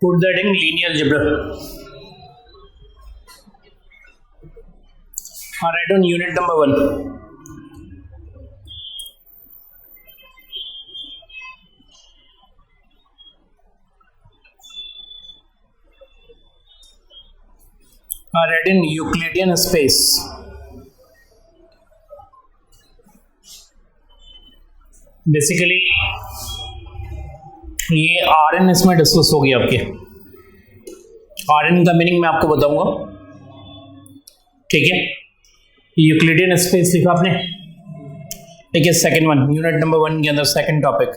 Put that in linear algebra. Alright, on unit number 1. Alright, in Euclidean space. Basically ये are N इसमें discuss होगी आपके। Are N का meaning मैं आपको बताऊंगा, ठीक है। यूक्लिडियन स्पेस लिखा आपने, ठीक है। सेकंड वन, यूनिट नंबर 1 के अंदर सेकंड टॉपिक,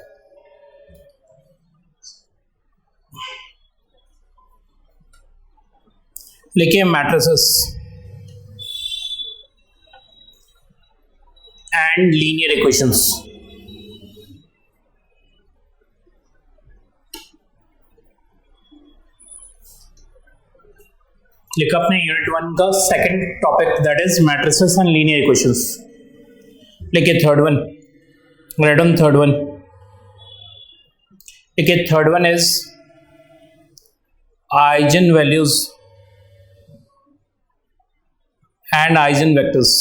लिखिए मैट्रिसेस एंड लीनियर इक्वेशंस। लिखा अपने यूनिट 1 का second topic, that is matrices and linear equations. लिखिए third one, right on third one. लिखिए third one is eigen values and eigen vectors.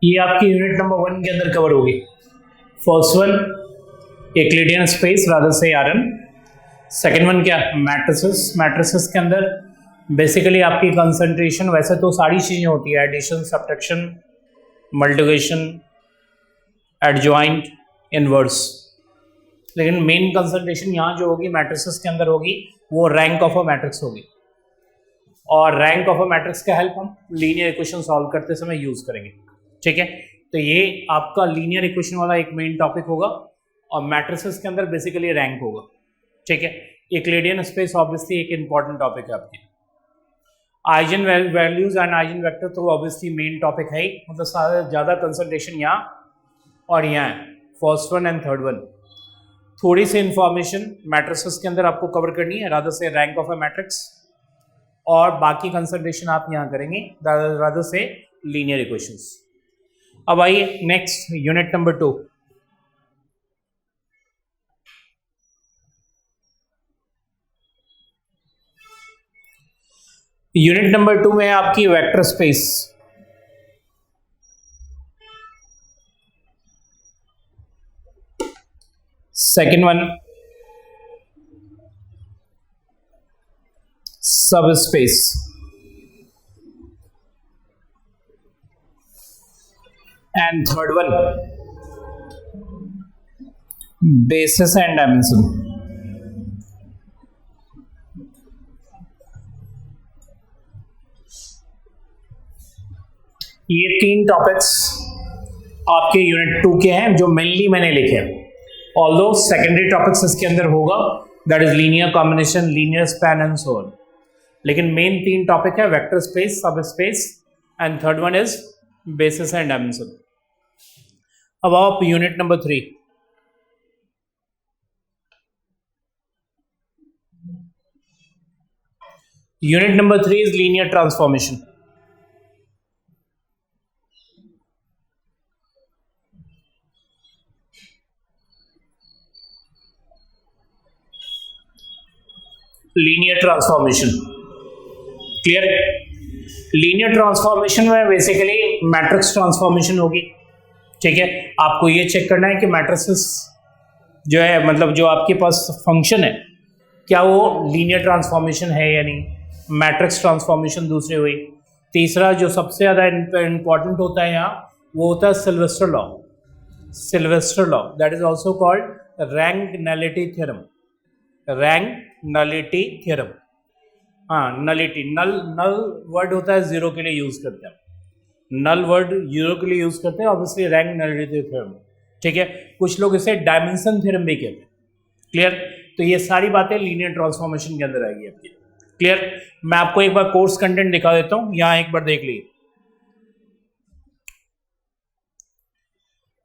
ये आपकी यूनिट नंबर 1 के अंदर कवर होगी। First one Euclidean space rather से R N. Second one क्या, matrices. Matrices के अंदर बेसिकली आपकी कंसंट्रेशन, वैसे तो सारी चीज़ें होती है, addition, subtraction, multiplication, adjoint, inverse, लेकिन मेन कंसंट्रेशन यहाँ जो होगी मैट्रिसेस के अंदर होगी वो रैंक ऑफ अ मैट्रिक्स होगी। और रैंक ऑफ अ मैट्रिक्स का हेल्प हम लीनियर इक्वेशन सॉल्व करते समय यूज़ करेंगे, ठीक है। तो ये आपका लीनियर इक्वेशन वाला एक मेन टॉपिक होगा और मैट्रिसेस के अंदर बेसिकली रैंक होगा, ठीक है। यूक्लिडियन स्पेस ऑब्वियसली एक इंपॉर्टेंट टॉपिक है आपकी। Eigen values and eigen vector तो ऑब्वियसली मेन टॉपिक है ही, मतलब ज़्यादा कंसंट्रेशन यहाँ और यहाँ है, first one and third one. थोड़ी सी इंफॉर्मेशन मैट्रिसेस के अंदर आपको कवर करनी है, रादर से रैंक ऑफ अ मैट्रिक्स, और बाकी कंसंट्रेशन आप यहाँ करेंगे रादर से लीनियर इक्वेशंस। अब आइए next unit number 2। Unit number 2 में आपकी वेक्टर स्पेस। सेकेंड वन सब space and third one basis and dimension. ये तीन टॉपिक्स आपके यूनिट 2 के हैं जो मेनली मैंने लिखे हैं। ऑल्दो सेकेंडरी टॉपिक्स इसके अंदर होगा, that is linear combination, linear span and so on, लेकिन मेन तीन टॉपिक है वेक्टर स्पेस, सब space and third one is basis and dimension. अब आप unit number 3। Unit number 3 is linear transformation. Linear transformation, clear. Linear transformation में basically matrix transformation होगी, ठीक है। आपको ये चेक करना है कि मैट्रिसेस जो है, मतलब जो आपके पास फंक्शन है, क्या वो लीनियर ट्रांसफॉर्मेशन है या नहीं। मैट्रिक्स ट्रांसफॉर्मेशन दूसरी हुई। तीसरा जो सबसे ज़्यादा इंपॉर्टेंट होता है यहाँ, वो होता है Sylvester law. Sylvester law that is also called rank nullity theorem. Rank nullity theorem, हाँ नलिटी, नल वर्ड होता है जीरो के लिए यूज करते हैं, नल वर्ड जीरो के लिए यूज करते हैं, ऑब्वियसली रैंक नलिटी थ्योरम, ठीक है। कुछ लोग इसे डायमेंशन थ्योरम भी कहते हैं, क्लियर। तो ये सारी बातें लीनियर ट्रांसफॉर्मेशन के अंदर आएगी आपकी, क्लियर। मैं आपको एक बार कोर्स कंटेंट दिखा देता हूं, यहां एक बार देख लीजिए।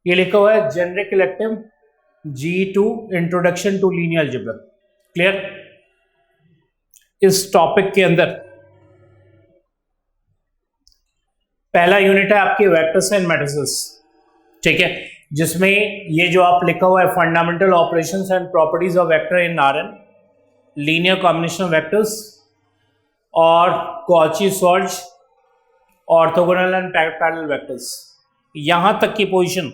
ये लिखा हुआ है generic elective G2 introduction to linear algebra, clear. इस टॉपिक के अंदर पहला यूनिट है आपके वेक्टर्स एंड मैट्रिसेस, ठीक है। जिसमें ये जो आप लिखा हुआ है fundamental operations and properties of vector in RN, linear combination of vectors और Cauchy Schwarz, orthogonal and parallel vectors, यहां तक की पोजीशन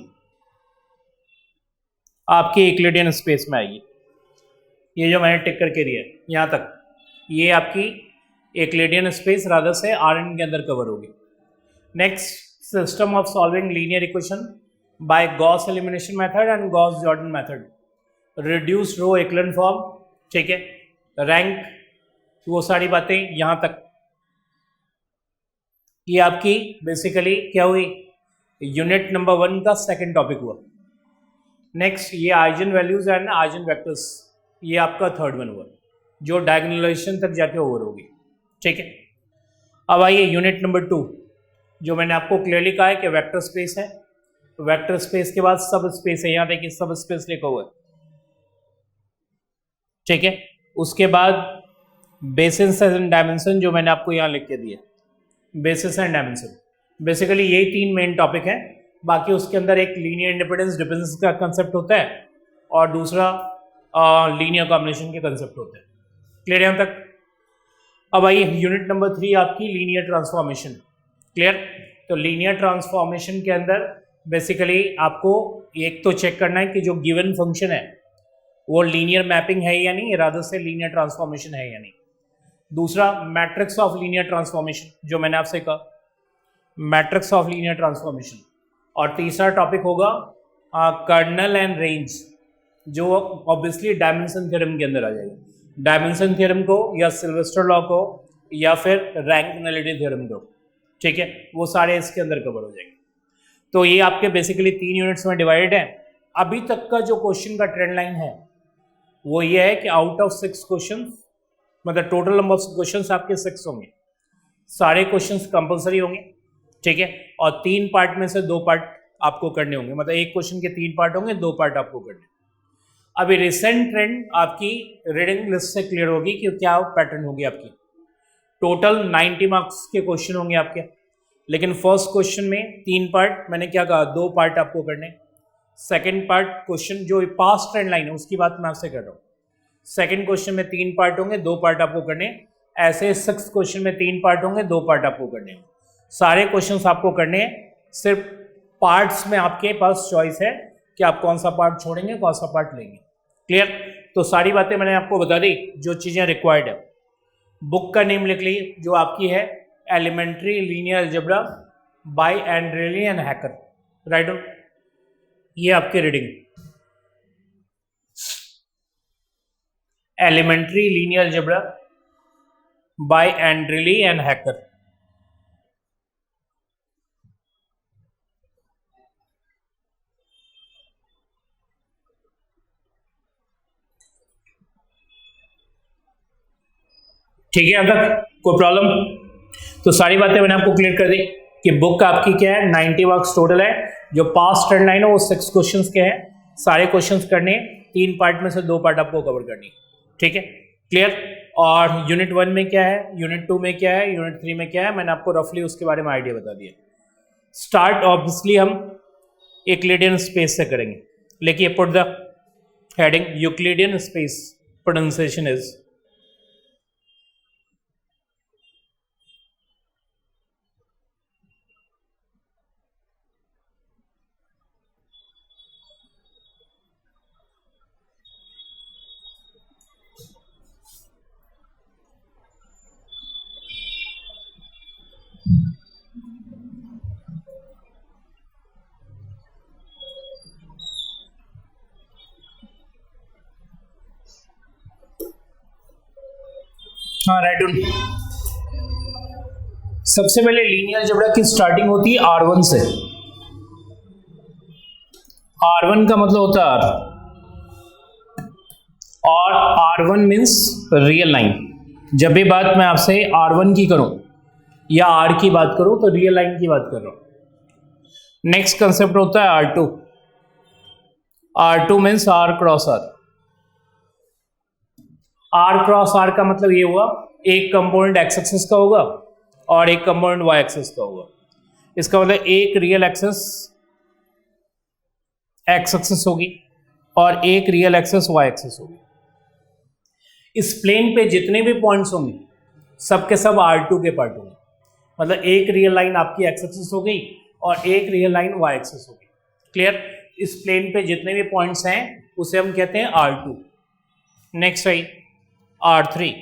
आपके यूक्लिडियन स्पेस में आएगी। ये जो मैंने टिक करके दिया है यहां तक, ये आपकी यूक्लिडियन स्पेस रादर से आरएन के अंदर कवर होगी। Next, system of solving linear equation by Gauss elimination method and Gauss Jordan method, reduce row echelon form, ठीक है, रैंक, वो सारी बातें यहां तक। ये आपकी बेसिकली क्या हुई, यूनिट नंबर 1 का सेकंड टॉपिक हुआ। नेक्स्ट, ये eigen values and eigen vectors, ये आपका थर्ड वन हुआ, जो डायगोनलाइजेशन तक जाके ओवर होगी, ठीक है। अब आइए यूनिट नंबर 2, जो मैंने आपको क्लियरली कहा है कि वेक्टर स्पेस है, वेक्टर स्पेस के बाद सब स्पेस है, यहाँ देखिए सब स्पेस लिखा हुआ है, ठीक है। उसके बाद बेसिस एंड डायमेंशन, जो मैंने आपको यहाँ लिख के दिया, बेसिस एंड डायमेंशन, बेसिकली यही 3 मेन टॉपिक है। बाकी उसके अंदर एक लीनियर इंडिपेंडेंस डिपेंडेंस का कंसेप्ट होता है और दूसरा लीनियर कॉम्बिनेशन के कंसेप्ट होते हैं। क्लियर यहाँ तक? अब आइए यूनिट नंबर 3 आपकी लीनियर ट्रांसफॉर्मेशन। क्लियर? तो लीनियर ट्रांसफॉर्मेशन के अंदर बेसिकली आपको एक तो चेक करना है कि जो गिवन फंक्शन है वो लीनियर मैपिंग है या नहीं, रादर से लीनियर ट्रांसफॉर्मेशन है या नहीं। दूसरा, मैट्रिक्स ऑफ लीनियर ट्रांसफॉर्मेशन, जो मैंने आपसे कहा, मैट्रिक्स ऑफ लीनियर ट्रांसफॉर्मेशन। और तीसरा टॉपिक होगा कर्नल एंड रेंज, जो ऑब्वियसली डायमेंशन थ्योरम के अंदर आ जाएगा। डायमेंशन थ्योरम को या सिल्वेस्टर लॉ को या फिर रैंक नलिटी थ्योरम को, ठीक है, वो सारे इसके अंदर कवर हो जाएंगे। तो ये आपके बेसिकली 3 यूनिट्स में डिवाइडेड है। अभी तक का जो क्वेश्चन का ट्रेंड लाइन है वो ये है कि आउट ऑफ 6 क्वेश्चन, मतलब टोटल नंबर ऑफ क्वेश्चंस आपके 6 होंगे, सारे क्वेश्चंस कंपलसरी होंगे, ठीक है। और 3 पार्ट में से 2 पार्ट आपको करने होंगे, मतलब एक क्वेश्चन के 3 पार्ट होंगे, 2 पार्ट आपको करने। अभी रिसेंट ट्रेंड आपकी रीडिंग लिस्ट से क्लियर होगी कि क्या पैटर्न होगी आपकी। टोटल 90 मार्क्स के क्वेश्चन होंगे आपके, लेकिन फर्स्ट क्वेश्चन में 3 पार्ट, मैंने क्या कहा, 2 पार्ट आपको करने। सेकेंड पार्ट क्वेश्चन जो पास्ट ट्रेंड लाइन है उसकी बात मैं आपसे कर रहा हूँ, सेकेंड क्वेश्चन में 3 पार्ट होंगे, 2 पार्ट आपको करने। ऐसे 6 क्वेश्चन में 3 पार्ट होंगे, 2 पार्ट आपको करने। सारे क्वेश्चंस आपको करने हैं, सिर्फ पार्ट्स में आपके पास चॉइस है कि आप कौन सा पार्ट छोड़ेंगे, कौन सा पार्ट लेंगे। क्लियर? तो सारी बातें मैंने आपको बता दी, जो चीज़ें रिक्वायर्ड है। बुक का नेम लिख लीजिए, जो आपकी है elementary linear algebra by Andrilli and Hacker, right? ये आपकी reading, elementary linear algebra by Andrilli and Hacker. ठीक है? यहाँ तक कोई प्रॉब्लम? तो सारी बातें मैंने आपको क्लियर कर दी कि बुक आपकी क्या है, 90 मार्क्स टोटल है। जो पास्ट ट्रेंड लाइन है वो 6 क्वेश्चंस के हैं, सारे क्वेश्चंस करने, 3 पार्ट में से 2 पार्ट आपको कवर करनी, ठीक है? क्लियर? और यूनिट 1 में क्या है, यूनिट 2 में क्या है, यूनिट 3 में क्या है, मैंने आपको रफली उसके बारे में आइडिया बता दिया। स्टार्ट ऑब्वियसली हम यूक्लिडियन स्पेस से करेंगे, लेकिन put the heading Euclidean space pronunciation is. हाँ, राइट। सबसे पहले लीनियर अलजेब्रा की स्टार्टिंग होती है R1 से। R1 का मतलब होता है R, और R1 मीन्स रियल लाइन। जब भी बात मैं आपसे R1 की करूं या R की बात करूं तो रियल लाइन की बात कर रहा हूं। नेक्स्ट कंसेप्ट होता है R2। R2 means R cross R। R cross R का मतलब ये हुआ, एक कंपोनेंट एक्स एक्सिस का होगा और एक कंपोनेंट वाई एक्सिस का होगा। इसका मतलब एक रियल एक्सिस एक्स एक्सिस होगी और एक रियल एक्सिस वाई एक्सिस होगी। इस प्लेन पे जितने भी पॉइंट्स होंगे सबके सब R2 के पार्ट होंगे, मतलब एक रियल लाइन आपकी एक्स एक्सिस हो गई और एक रियल लाइन वाई एक्सिस हो गई। क्लियर? इस प्लेन पे जितने भी पॉइंट्स हैं उसे हम कहते हैं R2। Next I R3।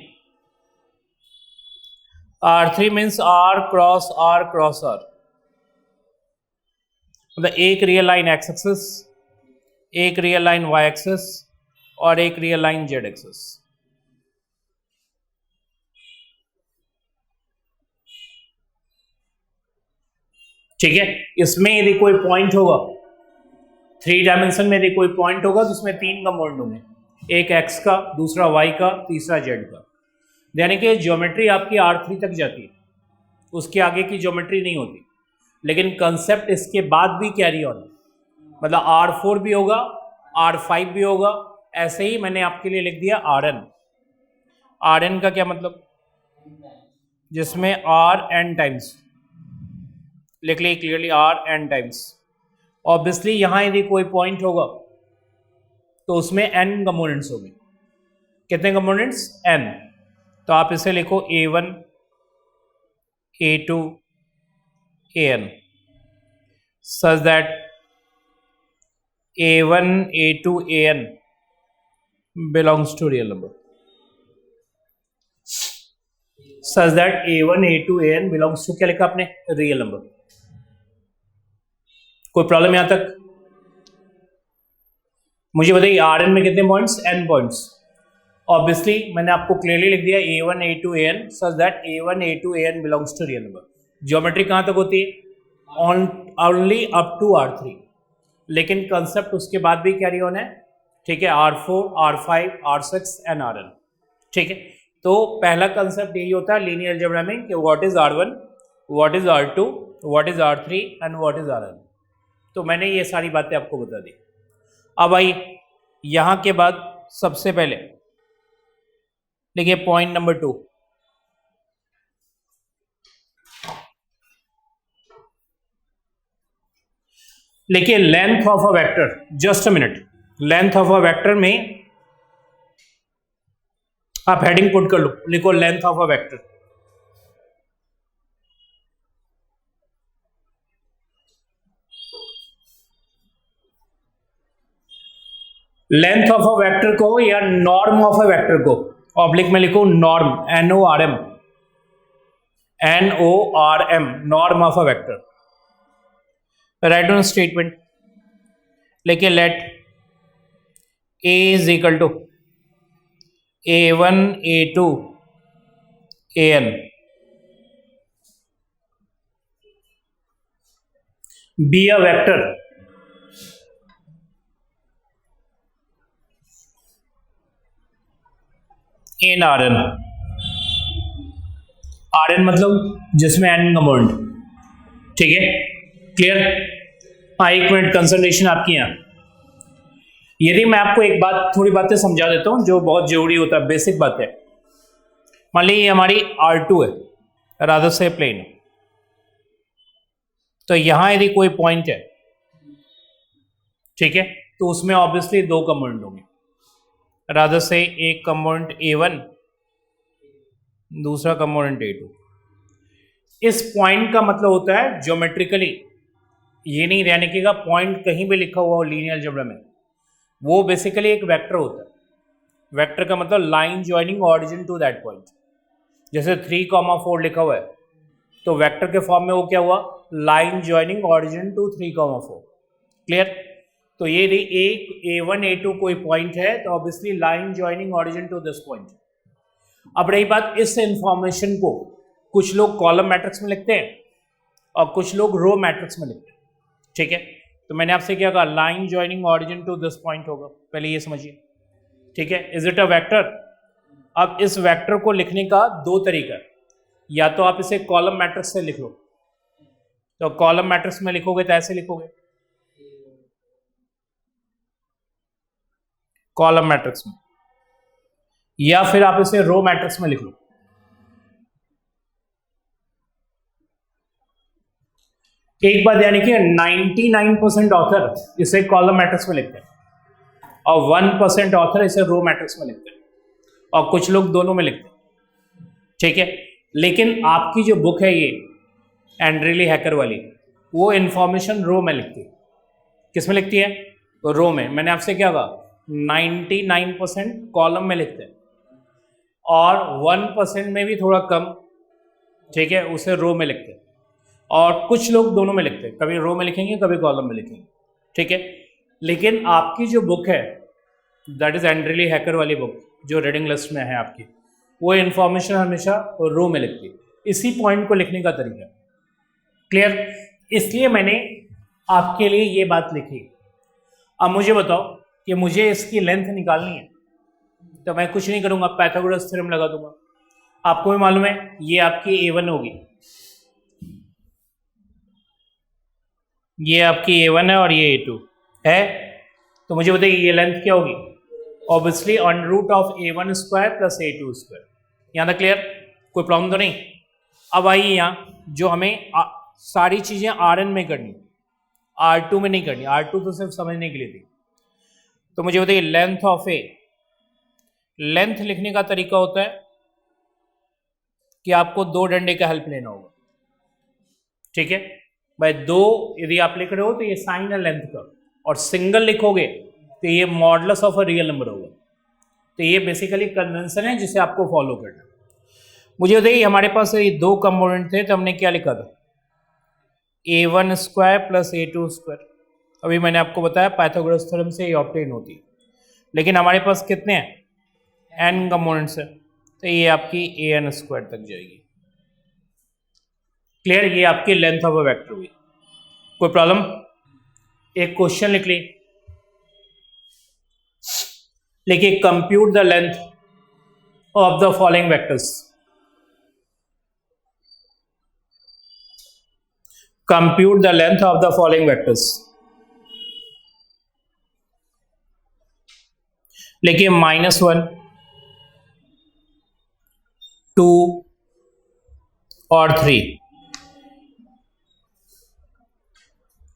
R3 means R cross R cross R, मतलब एक रियल लाइन एक्स एक्सिस, एक रियल लाइन वाई एक्सिस और एक रियल लाइन जेड एक्सिस। ठीक है, इसमें यदि कोई पॉइंट होगा, 3 डायमेंशन में यदि कोई पॉइंट होगा तो उसमें 3 कंपाउंड होंगे, एक एक्स का, दूसरा वाई का, तीसरा जेड का। यानी कि ज्योमेट्री आपकी R3 तक जाती है, उसके आगे की ज्योमेट्री नहीं होती, लेकिन कंसेप्ट इसके बाद भी कैरी ऑन, मतलब R4 भी होगा, R5 भी होगा। ऐसे ही मैंने आपके लिए लिख दिया Rn। Rn का क्या मतलब, जिसमें Rn टाइम्स लिख ली क्लियरली, Rn टाइम्स। ऑब्वियसली यहां यदि कोई पॉइंट होगा तो उसमें n कंपोनेंट्स होंगे। कितने कंपोनेंट्स? n। तो आप इसे लिखो A1 A2 An such that A1 A2 An belongs to real number, such that A1 A2 An belongs to, क्या लिखा आपने? Real number. कोई प्रॉब्लम यहां तक? मुझे बताइए Rn में कितने पॉइंट्स? n points. ऑब्वियसली मैंने आपको क्लियरली लिख दिया A1 A2 An such that A1 A2 An belongs to real number। Geometry कहां तक होती है? ओनली अप टू R3, लेकिन कंसेप्ट उसके बाद भी कैरी ऑन है। ठीक है, R4 R5 R6 and Rn। ठीक है, तो पहला कंसेप्ट यही होता है लीनियर अलजेब्रा में कि what is R1, what is R2, what is R3 and what is Rn। तो मैंने ये सारी बातें आपको बता दी। अब आई यहां के बाद सबसे पहले देखिए पॉइंट नंबर 2, देखिए length of a vector. Just a minute, length of a vector में आप हेडिंग पुट कर लो, लिखो length of a vector. Length of a vector को या नॉर्म ऑफ अ वेक्टर को ऑब्लिक में लिखो norm, NORM, NORM, norm of a vector. Write down statement लिखिए let A is equal to A1 A2 An be a vector in Rn। Rn मतलब जिसमें n component. ठीक है, clear? हाँ, एक मिनट कंसंट्रेशन आपकी यहाँ। यदि मैं आपको एक बात, थोड़ी बातें समझा देता हूँ जो बहुत जरूरी होता है, बेसिक बात है। मान लीजिए हमारी R2 है, रादर से प्लेन, तो यहां यदि कोई पॉइंट है, ठीक है, तो उसमें ऑब्वियसली 2 कंपोनेंट होंगे, रादर से एक कंपोनेंट A1, दूसरा कंपोनेंट A2। इस पॉइंट का मतलब होता है ज्योमेट्रिकली, ये नहीं ध्यान रखिएगा पॉइंट कहीं भी लिखा हुआ हो लीनियर अलजेब्रा में, वो बेसिकली एक वेक्टर होता है। वेक्टर का मतलब line joining origin to that point. जैसे 3,4 लिखा हुआ है, तो वेक्टर के फॉर्म में वो क्या हुआ? Line joining origin to 3,4। Clear? तो ये एक A1 A2 कोई पॉइंट है, तो obviously line joining origin to this point. अब रही बात, इस इंफॉर्मेशन को कुछ लोग कॉलम मैट्रिक्स में लिखते हैं और कुछ लोग रो मैट्रिक्स में लिखते हैं। ठीक है, तो मैंने आपसे क्या कहा? Line joining origin to this point होगा, पहले ये समझिए। ठीक है, इज इट अ वेक्टर? अब इस वेक्टर को लिखने का 2 तरीका है, या तो आप इसे कॉलम मैट्रिक्स से लिख लो, तो कॉलम मैट्रिक्स में लिखोगे तो ऐसे लिखोगे, कॉलम मैट्रिक्स में, या फिर आप इसे रो मैट्रिक्स में लिख लो। एक बात यानी कि 99% ऑथर इसे कॉलम मैट्रिक्स में लिखते हैं और 1% ऑथर इसे रो मैट्रिक्स में लिखते हैं और कुछ लोग दोनों में लिखते हैं, ठीक है। लेकिन आपकी जो बुक है ये एंड्रेली हैकर वाली, वो इंफॉर्मेशन रो में लिखती है। किस में लिखती है? तो रो में। मैंने आपसे क्या कहा, 99% कॉलम में लिखते हैं और 1% में भी थोड़ा कम, ठीक है, उसे रो में लिखते हैं। और कुछ लोग दोनों में लिखते हैं, कभी रो में लिखेंगे कभी कॉलम में लिखेंगे, ठीक है। लेकिन आपकी जो बुक है दैट इज एंड्रेली हैकर वाली बुक जो रीडिंग लिस्ट में है आपकी, वो इन्फॉर्मेशन हमेशा रो में लिखती है। इसी पॉइंट को लिखने का तरीका क्लियर, इसलिए मैंने आपके लिए ये बात लिखी। अब मुझे बताओ कि मुझे इसकी लेंथ निकालनी है, तो मैं कुछ नहीं करूंगा, पाइथागोरस थ्योरम लगा दूंगा। आपको भी मालूम है ये आपकी A1 होगी, ये आपकी A1 है और ये A2 है। तो मुझे बताइए ये लेंथ क्या होगी? Obviously under root of A1 square plus A2 square. यहाँ तक क्लियर? कोई प्रॉब्लम तो नहीं? अब आइए यहाँ जो हमें सारी चीजें Rn में करनी, R2 में नहीं करनी। R2 तो सिर्फ समझने के लिए थी। तो मुझे बताइए लेंथ ऑफ ए, लेंथ लिखने का तरीका होता है कि आपको दो डंडे का हेल्प लेना होगा, ठीक है भाई। दो यदि आप लिख रहे हो तो ये साइन है लेंथ का, और सिंगल लिखोगे तो ये modulus of a real number होगा। तो ये बेसिकली कन्वेंशन है जिसे आपको फॉलो करना है। मुझे बताइए हमारे पास ये दो कंपोनेंट थे तो हमने क्या लिखा था? A1 square plus A2 square. अभी मैंने आपको बताया पाइथागोरस थ्योरम से ये ऑब्टेन होती है। लेकिन हमारे पास कितने हैं? n कंपोनेंट्स है, तो ये आपकी an स्क्वायर तक जाएगी। क्लियर? ये आपकी लेंथ ऑफ अ वेक्टर हुई। कोई प्रॉब्लम? एक क्वेश्चन लिख ली, लिखिए compute the length of the following vectors. Compute the length of the following vectors. लिखिए -1, 2 और 3।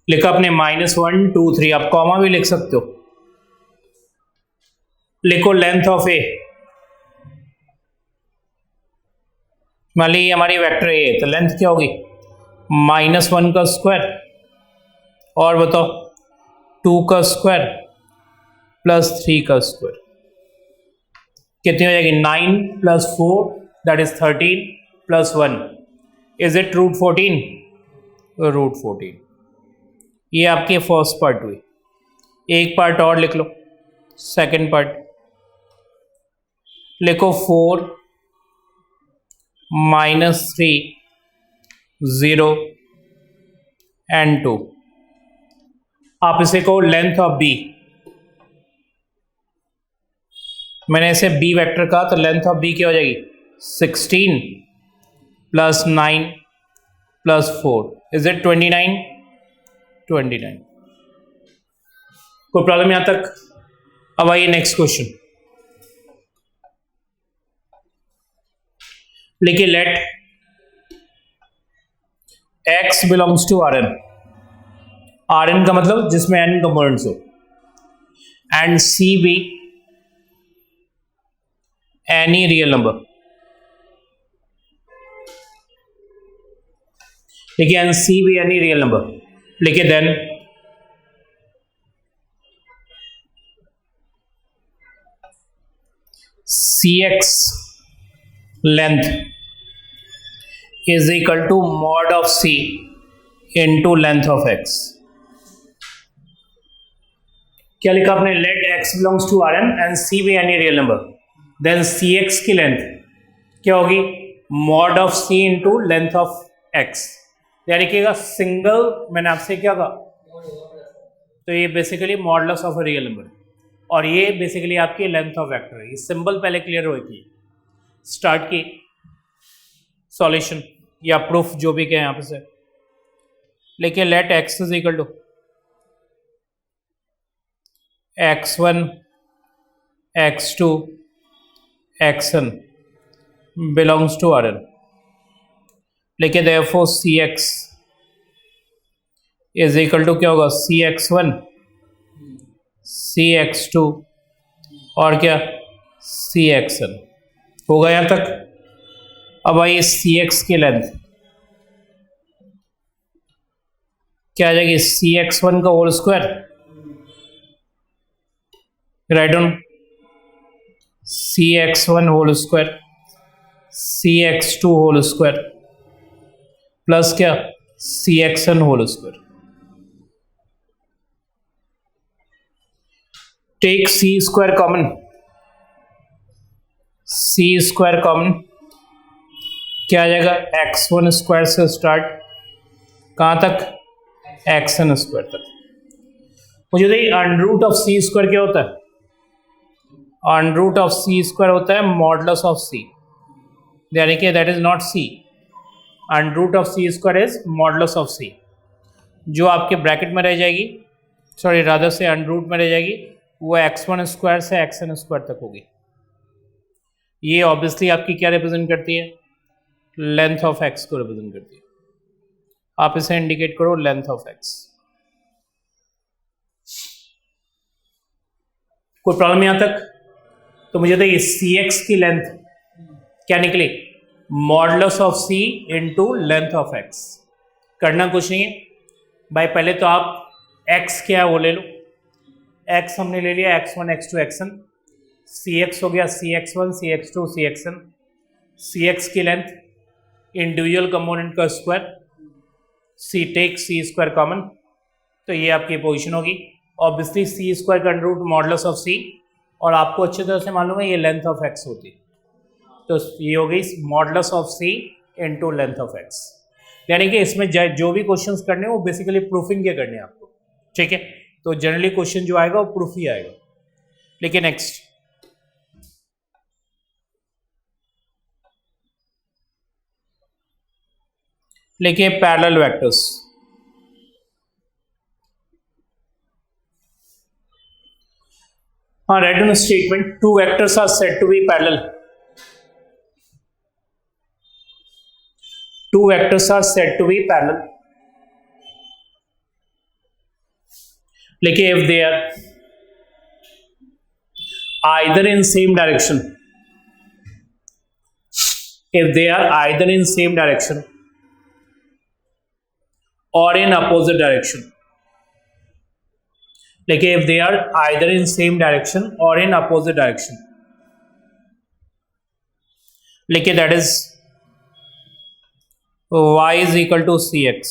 लिखा अपने -1, 2, 3। आप कॉमा भी लिख सकते हो। लिखो लेंथ ऑफ ए, मान ली हमारी वेक्टर ए है तो लेंथ क्या होगी? -1 का स्क्वायर और बताओ 2 का स्क्वायर प्लस 3 का स्क्वायर कितनी हो जाएगी? 9 + 4 दैट इज 13 + 1 इज इट √14? √14। ये आपकी फर्स्ट पार्ट हुई। एक पार्ट और लिख लो, सेकंड पार्ट लिखो 4 -3 0 and 2। आप इसे कहो लेंथ ऑफ बी। मैंने इसे बी वेक्टर कहा तो लेंथ ऑफ बी क्या हो जाएगी? 16 + 9 + 4 इज इट 29? 29। कोई प्रॉब्लम यहां तक? अब आइए नेक्स्ट क्वेश्चन। लिखिए let x belongs to Rn। Rn का मतलब जिसमें n कंपोनेंट्स हो, and C be any real number. लिखिए and C be any real number. लिखिए then Cx length is equal to mod of C into length of x। क्या लिखा आपने? Let x belongs to Rn and C be any real number, then Cx की length क्या होगी? Mod of C into length of x। यानी कि single, मैंने आपसे क्या कहा? तो ये basically modulus of a real number, और ये बेसिकली आपकी लेंथ ऑफ वेक्टर है। ये सिंबल पहले क्लियर होगी। स्टार्ट की सॉल्यूशन या प्रूफ जो भी कहें आप इसे। लेकिन let x is equal to x1 x2 xn belongs to Rn। लिखिए therefore Cx is equal to क्या होगा, Cx1 Cx2 और क्या Cxn होगा यहां तक। अब आइए Cx की लेंथ क्या आ जाएगी, Cx1 का whole square, right down Cx1 whole square Cx2 whole square plus क्या Cxn whole square. Take C square common, C square common क्या आ जाएगा, x1 स्क्वायर से स्टार्ट कहां तक, xn स्क्वायर तक। मुझे देखिए under root of C square क्या होता है, under root of C square होता है मॉडुलस ऑफ C, यानी कि that is not C, under root of C square is modulus of C, जो आपके ब्रैकेट में रह जाएगी, सॉरी रादर से अंडर रूट में रह जाएगी, वो x1 स्क्वायर से xn स्क्वायर तक होगी। ये ऑब्वियसली आपकी क्या रिप्रेजेंट करती है, लेंथ ऑफ x को रिप्रेजेंट करती है। आप इसे इंडिकेट करो लेंथ ऑफ x। कोई प्रॉब्लम यहां तक? तो मुझे देखिए Cx की लेंथ क्या निकली, modulus of C into length of x। करना कुछ नहीं है भाई, पहले तो आप x क्या है वो ले लो, x हमने ले लिया x1 x2 xn, Cx हो गया Cx1 Cx2 Cxn, Cx की लेंथ इंडिविजुअल कंपोनेंट का square, C take C square common, तो ये आपकी पोजीशन होगी। ऑब्वियसली C स्क्वायर का under root modulus of C, और आपको अच्छी तरह से मालूम है ये लेंथ ऑफ x होती है, तो ये हो गई modulus of C into length of x। यानी कि इसमें जो भी क्वेश्चंस करने हैं वो बेसिकली प्रूफिंग के करने हैं आपको, ठीक है। तो जनरली क्वेश्चन जो आएगा वो प्रूफ ही आएगा। लेकिन नेक्स्ट लिखिए पैरेलल वेक्टर्स। हाँ, right down statement, two vectors are said to be parallel, two vectors are said to be parallel, लेकिन if they are either in same direction, if they are either in same direction or in opposite direction, लेकिन if they are either in same direction or in opposite direction, लेकिन that is y is equal to cx,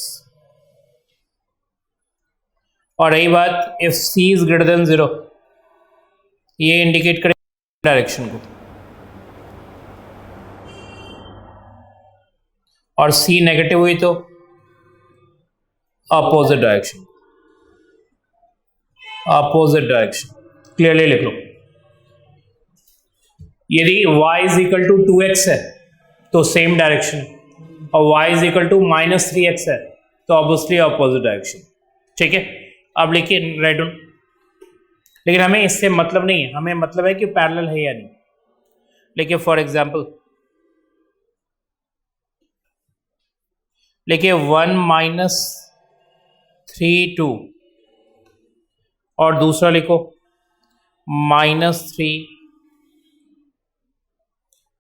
और रही बात if c is greater than 0, ये indicate करे direction को, और c negative हुई तो opposite direction, opposite direction clearly लिख लो। यदि y is equal to 2x है तो सेम डायरेक्शन, और y is equal to -3x है तो ऑब्वियसली अपोजिट डायरेक्शन, ठीक है। अब लिखिए राइट डाउन, लेकिन हमें इससे मतलब नहीं है, हमें मतलब है कि पैरेलल है या नहीं। लिखिए फॉर एग्जांपल, लिखिए 1 - 3 2, और दूसरा लिखो -3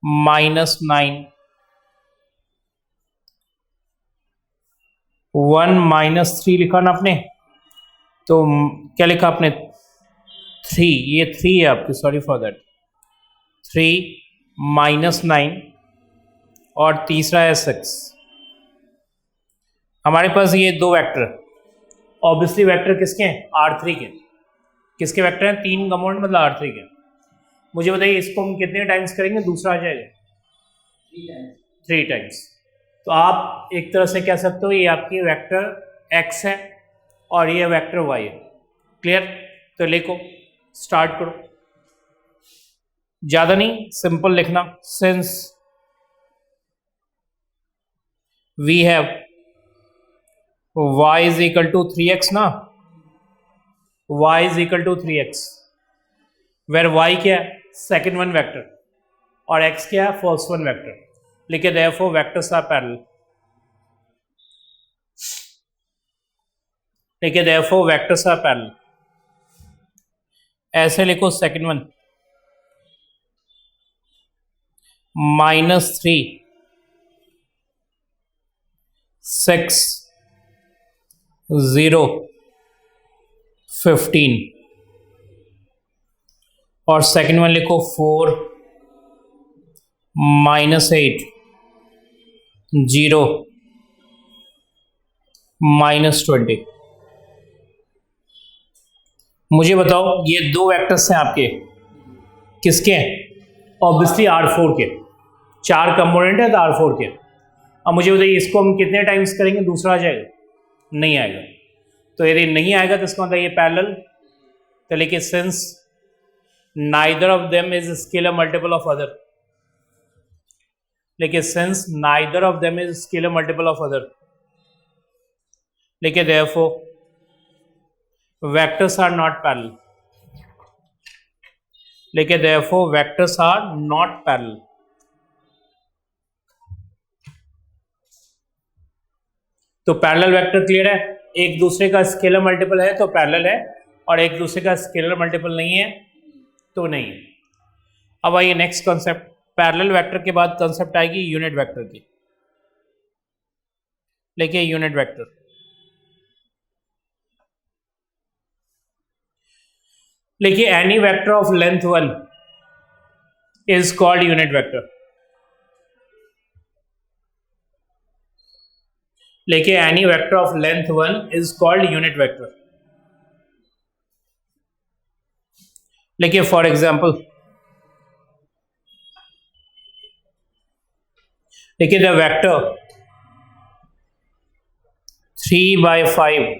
-9, 1 - 3 लिखा ना आपने, तो क्या लिखा आपने 3, ये 3 है आपकी, सॉरी फॉर दैट, 3 - 9 और तीसरा है 6। हमारे पास ये दो वेक्टर, ऑब्वियसली वेक्टर किसके हैं, R3 के। किसके वेक्टर हैं, 3 कंपोनेंट मतलब R3 के। मुझे बताइए इसको हम कितने टाइम्स करेंगे, दूसरा आ जाएगा 3 टाइम्स। तो आप एक तरह से कह सकते हो ये आपकी वेक्टर x है और ये वेक्टर y है। क्लियर? तो लिखो, स्टार्ट करो, ज्यादा नहीं, सिंपल लिखना। Since we have y is equal to 3x ना, y is equal to 3x, where y क्या है, सेकेंड वन वेक्टर, और x क्या है, फर्स्ट वन वेक्टर। लिखे देयरफॉर वेक्टर्स आर पैरेलल। लेकिन देयरफॉर वेक्टर्स आर पैरेलल। ऐसे लिखो सेकंड वन, -3 6 0 15, और सेकंड वन लिखो 4 -8 0 -20। मुझे बताओ ये दो वेक्टर्स हैं आपके, किसके हैं? ऑब्वियसली R4 के, 4 कंपोनेंट है तो R4 के। अब मुझे बताइए इसको हम कितने टाइम्स करेंगे, दूसरा आ जाएगा? नहीं आएगा। तो यदि नहीं आएगा तो इसका मतलब ये पैरेलल, तो लेकिन since neither of them is scalar multiple of other, लेकिन since neither of them is scalar multiple of other, लेकिन therefore vectors are not parallel, लेकिन therefore vectors are not parallel। तो पैरेलल वेक्टर क्लियर है, एक दूसरे का scalar multiple है तो पैरेलल है, और एक दूसरे का स्केलर मल्टीपल नहीं है तो नहीं है। अब आइए नेक्स्ट कॉन्सेप्ट, पैरेलल वेक्टर के बाद कॉन्सेप्ट आएगी यूनिट वेक्टर की। देखिए यूनिट वेक्टर, देखिए any vector of length 1 is called unit vector. देखिए any vector of length 1 is called unit vector. देखिए फॉर एग्जांपल, देखिए the vector 3/5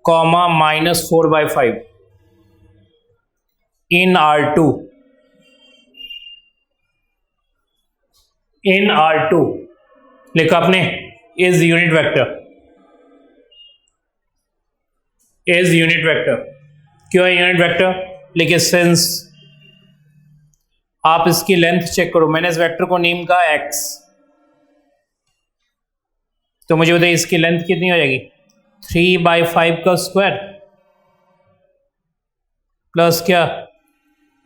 comma -4/5 in R2, in R2 लिखा आपने, is unit vector, is unit vector. क्यों है unit vector? लेकिन since आप इसकी लेंथ चेक करो, मैंने इस वेक्टर को नेम कहा x, तो मुझे बताइए इसकी लेंथ कितनी हो जाएगी? 3/5 का स्क्वायर प्लस क्या,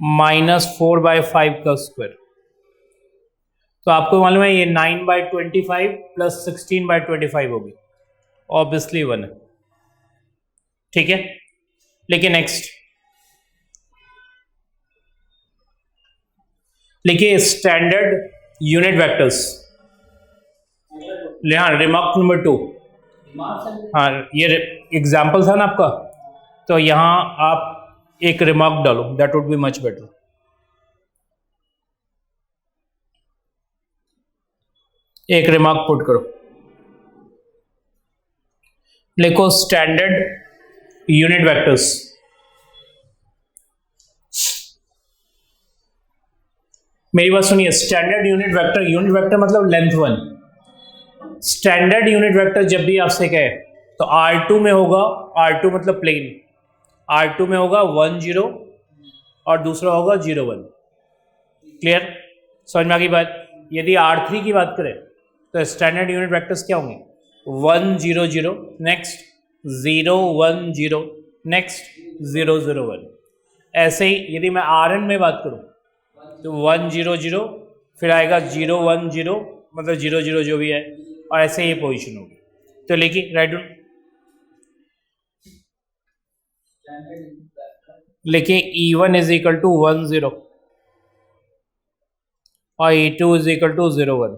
-4/5 का स्क्वायर। तो आपको मालूम है ये 9/25 प्लस 16/25 होगी, ऑब्वियसली 1 है, ठीक है। लेकिन नेक्स्ट लिखिए स्टैंडर्ड यूनिट वेक्टर्स। हाँ रिमार्क नंबर 2, हाँ ये एग्जाम्पल था ना आपका, तो यहां आप एक रिमार्क डालो, that would be much better. एक रिमार्क पुट करो, लिखो स्टैंडर्ड यूनिट वेक्टर्स। मेरी बात सुनिए, स्टैंडर्ड यूनिट वेक्टर मतलब लेंथ 1। स्टैंडर्ड यूनिट वेक्टर जब भी आपसे कहे तो R2 में होगा, R2 मतलब प्लेन, R2 में होगा 1 0 और दूसरा होगा 0 1। क्लियर, समझ में आ गई बात? यदि R3 की बात करें तो स्टैंडर्ड यूनिट वेक्टर्स क्या होंगे? 1 0 0, नेक्स्ट 0 1 0, नेक्स्ट 0 0 1। ऐसे ही यदि मैं Rn में बात करूं तो 1 0 0, फिर आएगा 0 1 0, मतलब 0 0 जो भी है, और ऐसे ही पोजीशन होगी। तो लिखिए राइट डाउन, लिखिए E1 इज इक्वल टू 1 0 और E2 इज इक्वल टू 0 1।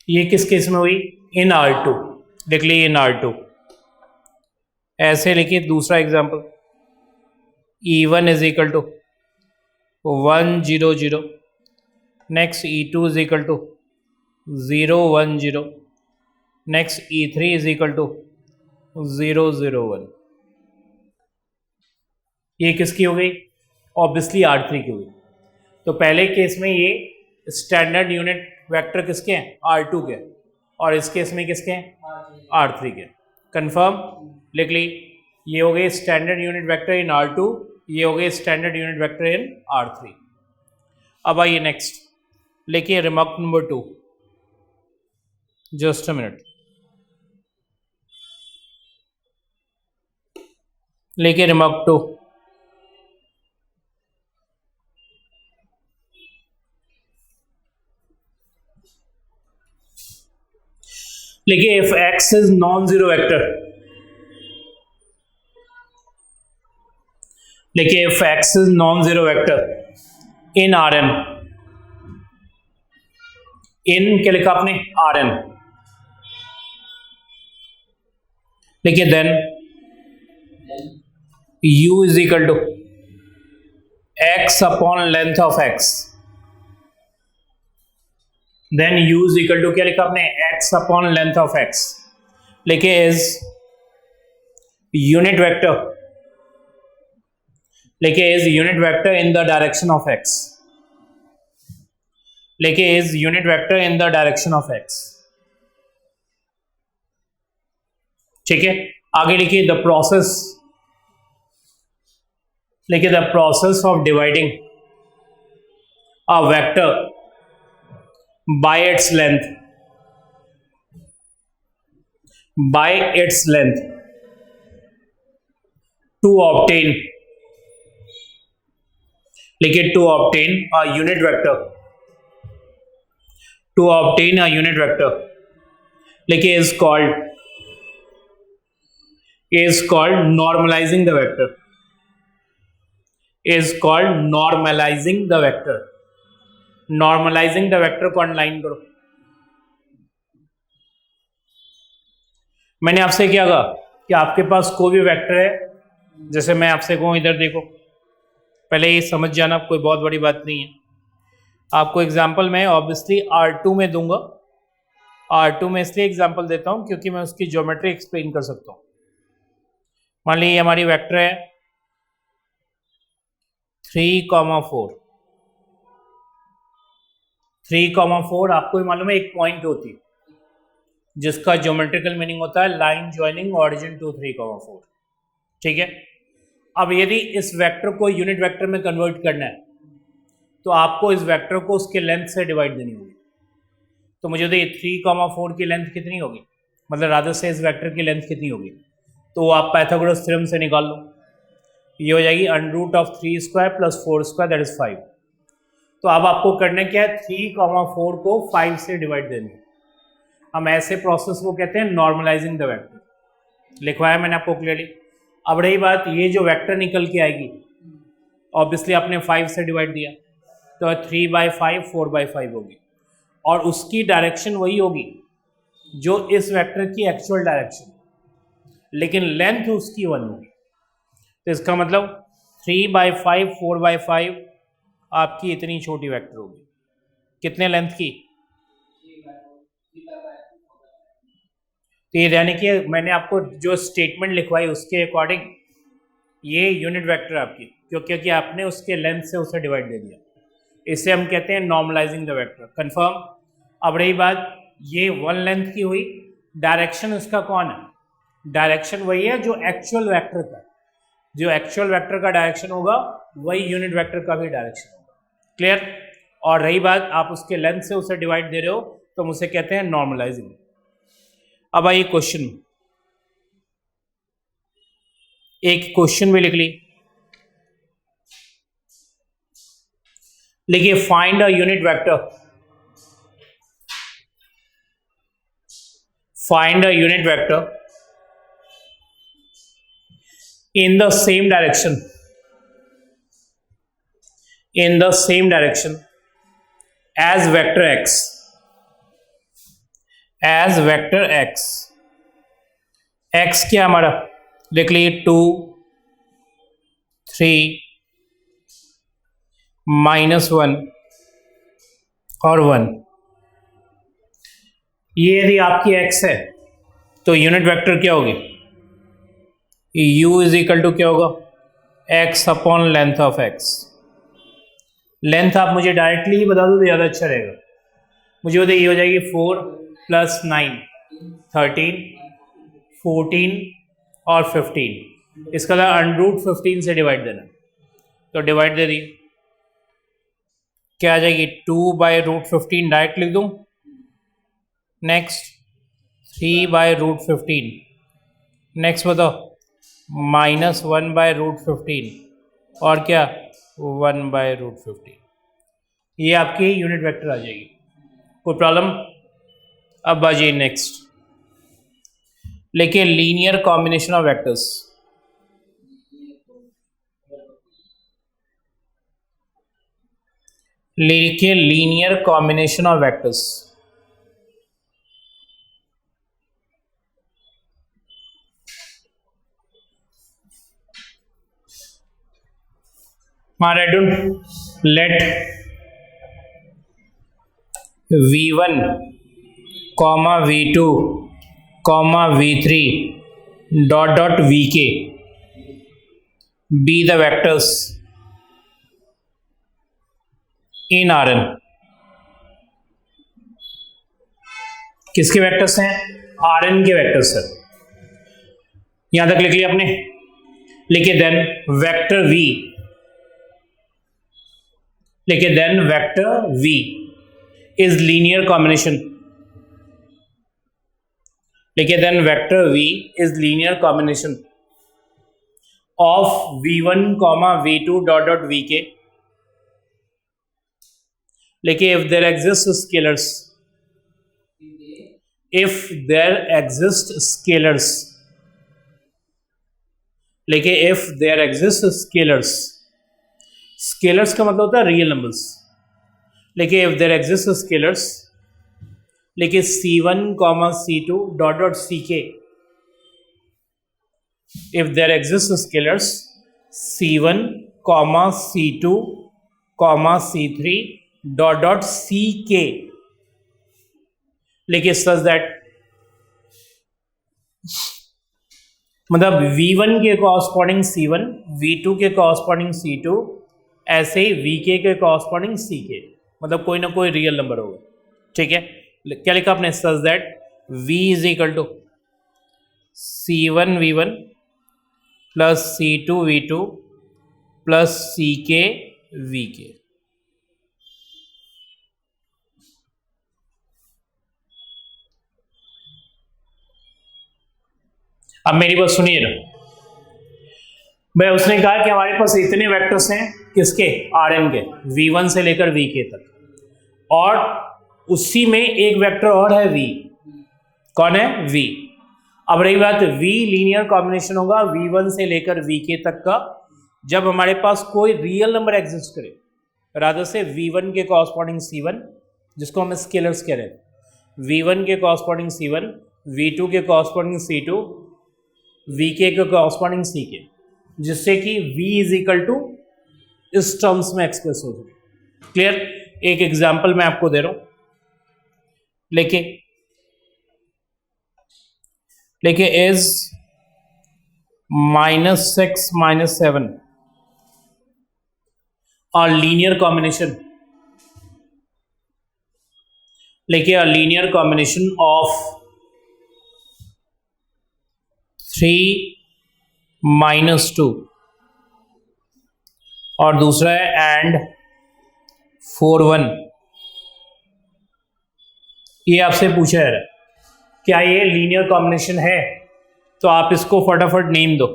ये किस केस में हुई? इन R2, लिख लीजिए इन R2। ऐसे लिखिए दूसरा example, E1 is equal to 1 0 0, next E2 is equal to 0 1 0, next E3 is equal to 0 0 1। ये किसकी हो गई? ऑब्वियसली R3 की हुई। तो पहले केस में ये स्टैंडर्ड यूनिट वेक्टर किसके हैं? R2 के, और इस केस में किसके हैं? R3 के। कंफर्म, लिख ली, ये हो गए स्टैंडर्ड यूनिट वेक्टर इन R2, ये हो गए स्टैंडर्ड यूनिट वेक्टर इन R3। अब आइए नेक्स्ट, लिखिए remark number 2, just a minute. लिखिए रिमार्क 2, लिखिए if X is non zero vector, लिखिए if X is non zero vector in R N, in क्या लिखा आपने आर एन, लिखिए then u is equal to x upon length of x, then u is equal to क्या लिखा आपने x upon length of x, लिखिए is unit vector, लिखिए is unit vector in the direction of x, लिखिए is unit vector in the direction of x। ठीक है, आगे लिखिए द प्रोसेस, लिखिए the process of dividing a vector by its length, by its length to obtain, लिखिए to obtain a unit vector, to obtain a unit vector, लिखिए is called normalizing the vector, is called normalizing the vector, normalizing the vector को underline करो। मैंने आपसे क्या कहा कि आपके पास कोई भी वेक्टर है, जैसे मैं आपसे कहूँ इधर देखो, पहले ये समझ जाना, कोई बहुत बड़ी बात नहीं है। आपको एग्जांपल मैं ऑब्वियसली R2 में दूंगा, R2 में इसलिए एग्जांपल देता हूँ क्योंकि मैं उसकी ज्योमेट्री एक्सप्लेन कर सकता हूँ। मान लीजिए हमारी वेक्टर है 3,4, 3,4 आपको भी मालूम है एक पॉइंट होती है जिसका ज्योमेट्रिकल मीनिंग होता है लाइन ज्वाइनिंग ऑरिजिन टू 3,4। ठीक है, अब यदि इस वेक्टर को यूनिट वेक्टर में कन्वर्ट करना है तो आपको इस वेक्टर को उसके लेंथ से डिवाइड देनी होगी। तो मुझे बताइए 3,4 की लेंथ कितनी होगी, मतलब रादर से इस वेक्टर की लेंथ कितनी होगी, तो आप पाइथागोरस थ्योरम से निकाल लो, ये हो जाएगी √3² + 4² दैट इज 5। तो अब आपको करना क्या है, 3,4 को 5 से डिवाइड देनी है। हम ऐसे प्रोसेस को कहते हैं नॉर्मलाइजिंग द वेक्टर, लिखवाया मैंने आपको क्लियरली। अब रही बात, ये जो वेक्टर निकल के आएगी ऑब्वियसली आपने 5 से डिवाइड दिया तो 3/5 4/5 होगी, और उसकी डायरेक्शन वही होगी जो इस वेक्टर की एक्चुअल डायरेक्शन, लेकिन लेंथ उसकी 1 होगी। तो इसका मतलब 3/5 4/5 आपकी इतनी छोटी वेक्टर होगी, कितने लेंथ की, तो ये यानी कि मैंने आपको जो स्टेटमेंट लिखवाई उसके अकॉर्डिंग ये यूनिट वेक्टर आपकी, क्योंकि आपने उसके लेंथ से उसे डिवाइड दे दिया, इसे हम कहते हैं नॉर्मलाइजिंग द वेक्टर। कंफर्म। अब रही बात, ये 1 लेंथ की हुई, डायरेक्शन उसका कौन है, डायरेक्शन वही है जो एक्चुअल वेक्टर का, जो एक्चुअल वेक्टर का डायरेक्शन होगा वही यूनिट वेक्टर का भी डायरेक्शन होगा। क्लियर। और रही बात, आप उसके लेंथ से उसे डिवाइड दे रहे हो तो हम उसे कहते हैं नॉर्मलाइजिंग। अब आइए क्वेश्चन, एक क्वेश्चन भी लिख ली, लिखिए find a unit vector, find a unit vector in the same direction, in the same direction as vector x, as vector x, x क्या हमारा, लिख लीजिए 2 3 -1 और 1। ये यदि आपकी x है तो यूनिट वेक्टर क्या होगी, u इज इक्वल टू क्या होगा, x upon length of x। Length आप मुझे डायरेक्टली ही बता दो तो ज़्यादा अच्छा रहेगा। मुझे बताइए, ये हो जाएगी 4 + 9 13 14 और 15, इसका √15 से डिवाइड देना, तो डिवाइड दे दी, क्या आ जाएगी 2/√15 डायरेक्ट लिख दूं, नेक्स्ट 3/√15, नेक्स्ट बताओ -1/√15 और क्या 1/√15, ये आपकी यूनिट वेक्टर आ जाएगी। कोई प्रॉब्लम? अब आ जाइए नेक्स्ट, लेके लीनियर कॉम्बिनेशन ऑफ वेक्टर्स। लेके linear combination of vectors. Let v1 comma v2 comma v3 dot dot vk be the vectors in Rn। किसके वेक्टर्स हैं? Rn के वेक्टर्स हैं। यहां तक लिख लिया आपने। लिखिए देन वेक्टर v, लिखिए then vector v is linear combination, लिखिए then vector v is linear combination of v1 comma v2 dot dot vk। लिखिए if there exist scalars, if there exist scalars, लिखिए if there exist scalars. Scalars का मतलब होता है real numbers. लिखिए if there exist scalars, लिखिए c1 comma c2 dot dot ck। If there exist scalars c1 comma c2 comma c3 dot dot ck, लिखिए such that, मतलब v1 के corresponding c1, v2 के कॉरस्पॉन्डिंग c2, ऐसे ही vk के corresponding ck, मतलब कोई ना कोई रियल नंबर होगा। ठीक है, क्या लिखा आपने? Such that v is equal to c1 v1 plus c2 v2 plus ck vk। अब मेरी बात सुनिए ना भाई, उसने कहा कि हमारे पास इतने वेक्टर्स हैं किसके? Rn के, v1 से लेकर vk तक, और उसी में एक वेक्टर और है v। कौन है? v। अब रही बात v लीनियर कॉम्बिनेशन होगा v1 से लेकर vk तक का जब हमारे पास कोई रियल नंबर एग्जिस्ट करे, रादर से v1 के कॉरस्पॉन्डिंग c1 जिसको हम स्केलर्स कह रहे हैं, v1 के कॉरस्पॉन्डिंग c1, v2 के कॉरस्पॉन्डिंग c2, vk के कॉरस्पॉन्डिंग ck, जिससे कि v इज इक्वल टू इस टर्म्स में एक्सप्रेस हो जाए। क्लियर? एक एग्जांपल मैं आपको दे रहा हूं, लेके इज -6 -7 और लीनियर कॉम्बिनेशन, लेके अ लीनियर कॉम्बिनेशन ऑफ 3 -2 और दूसरा है एंड 4 1। ये आपसे पूछा है क्या ये लीनियर कॉम्बिनेशन है, तो आप इसको फटाफट नेम दो।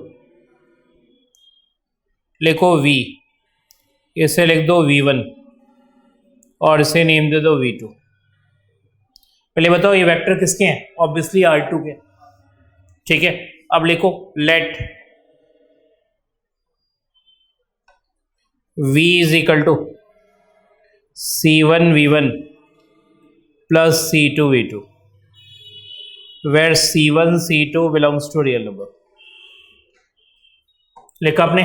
लिखो v, इसे लिख दो v1 और इसे नेम दे दो v2। पहले बताओ ये वेक्टर किसके हैं? ऑब्वियसली R2 के। ठीक है, अब लिखो let v is equal to c1 v1 plus c2 v2 where c1 c2 belongs to real number. लिखा आपने?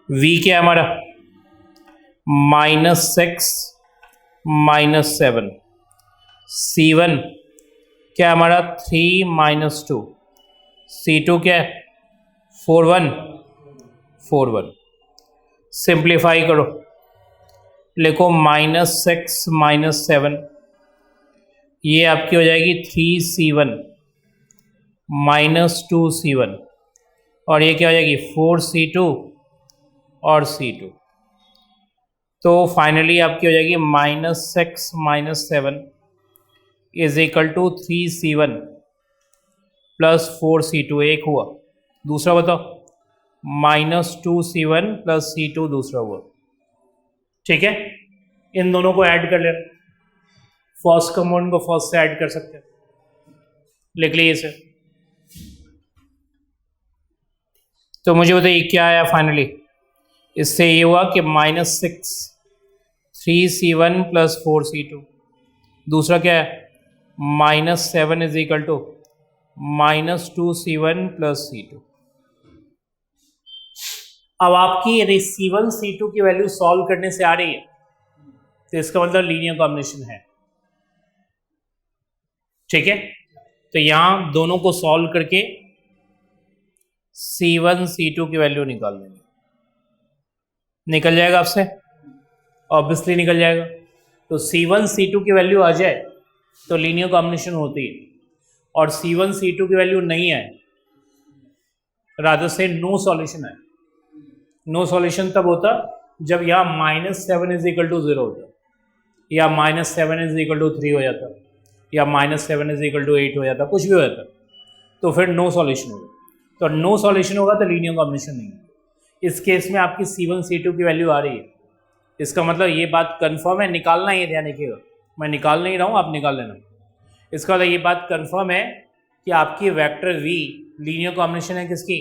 v क्या है हमारा? -6 -7। c1 क्या है हमारा? 3 -2। c2 क्या है? 4 1 4 1। सिंप्लीफाई करो, लिखो -6 -7, ये आपकी हो जाएगी 3c1 -2c1, और ये क्या हो जाएगी? 4c2 और c2। तो फाइनली आपकी हो जाएगी -6 -7 is equal to 3c1 plus 4c2, एक हुआ, दूसरा बताओ -2c1 + c2 दूसरा हुआ। ठीक है, इन दोनों को ऐड कर लेना, फर्स्ट कंपाउंड को फर्स्ट से ऐड कर सकते हैं, लिख लीजिए इसे। तो मुझे बताइए क्या आया फाइनली, इससे ये हुआ कि -6 3c1 + 4c2। दूसरा क्या है, -7 = -2c1 + c2। अब आपकी यदि c1 c2 की वैल्यू सॉल्व करने से आ रही है तो इसका मतलब लीनियर कॉम्बिनेशन है। ठीक है, तो यहां दोनों को सॉल्व करके c1 c2 की वैल्यू निकाल लेंगे। निकल जाएगा आपसे, ऑब्वियसली निकल जाएगा। तो c1 c2 की वैल्यू आ जाए तो लीनियर कॉम्बिनेशन होती है, और c1 c2 की वैल्यू नहीं है, रादर से नो सॉल्यूशन है। नो सॉल्यूशन तब होता जब यहाँ -7 = 0 होता, या -7 = 3 हो जाता, या -7 = 8 हो जाता, कुछ भी हो जाता, तो फिर नो सॉल्यूशन होगा। तो नो सॉल्यूशन होगा तो लीनियर कॉम्बिनेशन नहीं है। इस केस में आपकी c1 c2 की वैल्यू आ रही है, इसका मतलब ये बात कंफर्म है, निकालना ये ध्यान रखिएगा, मैं निकाल नहीं रहा हूँ, आप निकाल लेना। इसका मतलब ये बात कंफर्म है कि आपकी वेक्टर v लीनियर कॉम्बिनेशन है किसकी,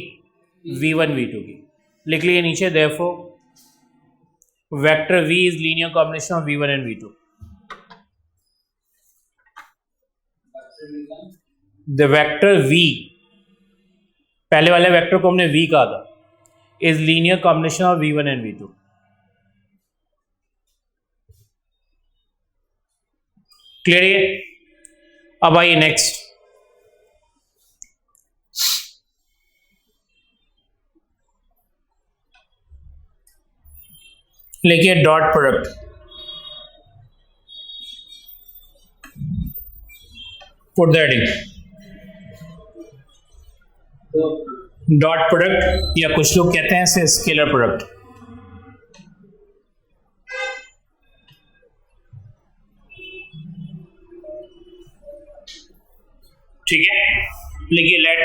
v1 v2 की। लिख लिए नीचे, therefore vector v is linear combination of v1 and v2। The vector v, पहले वाले वेक्टर को हमने v कहा था, is linear combination of v1 and v2। Clear है? अब आइए नेक्स्ट, लिखिए dot product. Put that in dot product, या कुछ लोग कहते हैं इसे स्केलर प्रोडक्ट। ठीक है, लिखिए let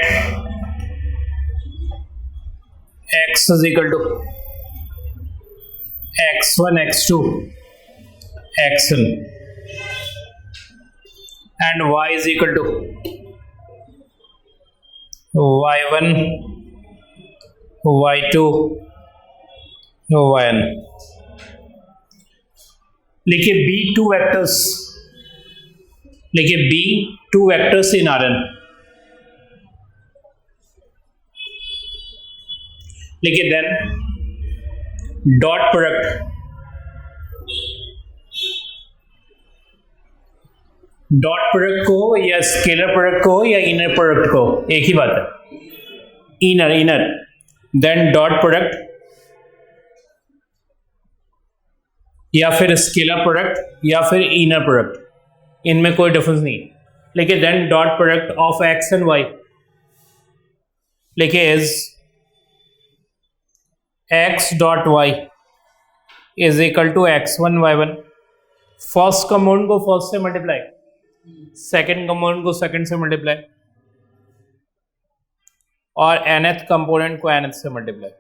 x = x1 x2 xn and y = y1 y2 yn। लिखिए b2 वेक्टर्स, लिखिए b2 वेक्टर्स इन Rn। लिखिए then dot product, dot product को या स्केलर प्रोडक्ट को या इनर प्रोडक्ट को, एक ही बात है, inner inner, then dot product या फिर स्केलर प्रोडक्ट या फिर इनर प्रोडक्ट, इनमें कोई डिफरेंस नहीं है। लिखिए then dot product of x and y, लिखिए is x dot y is equal to x1 y1। First compound को फर्स्ट से मल्टीप्लाई, सेकेंड कंपाउंड को सेकेंड से मल्टीप्लाई, और nth कंपोनेंट को nth से मल्टीप्लाई।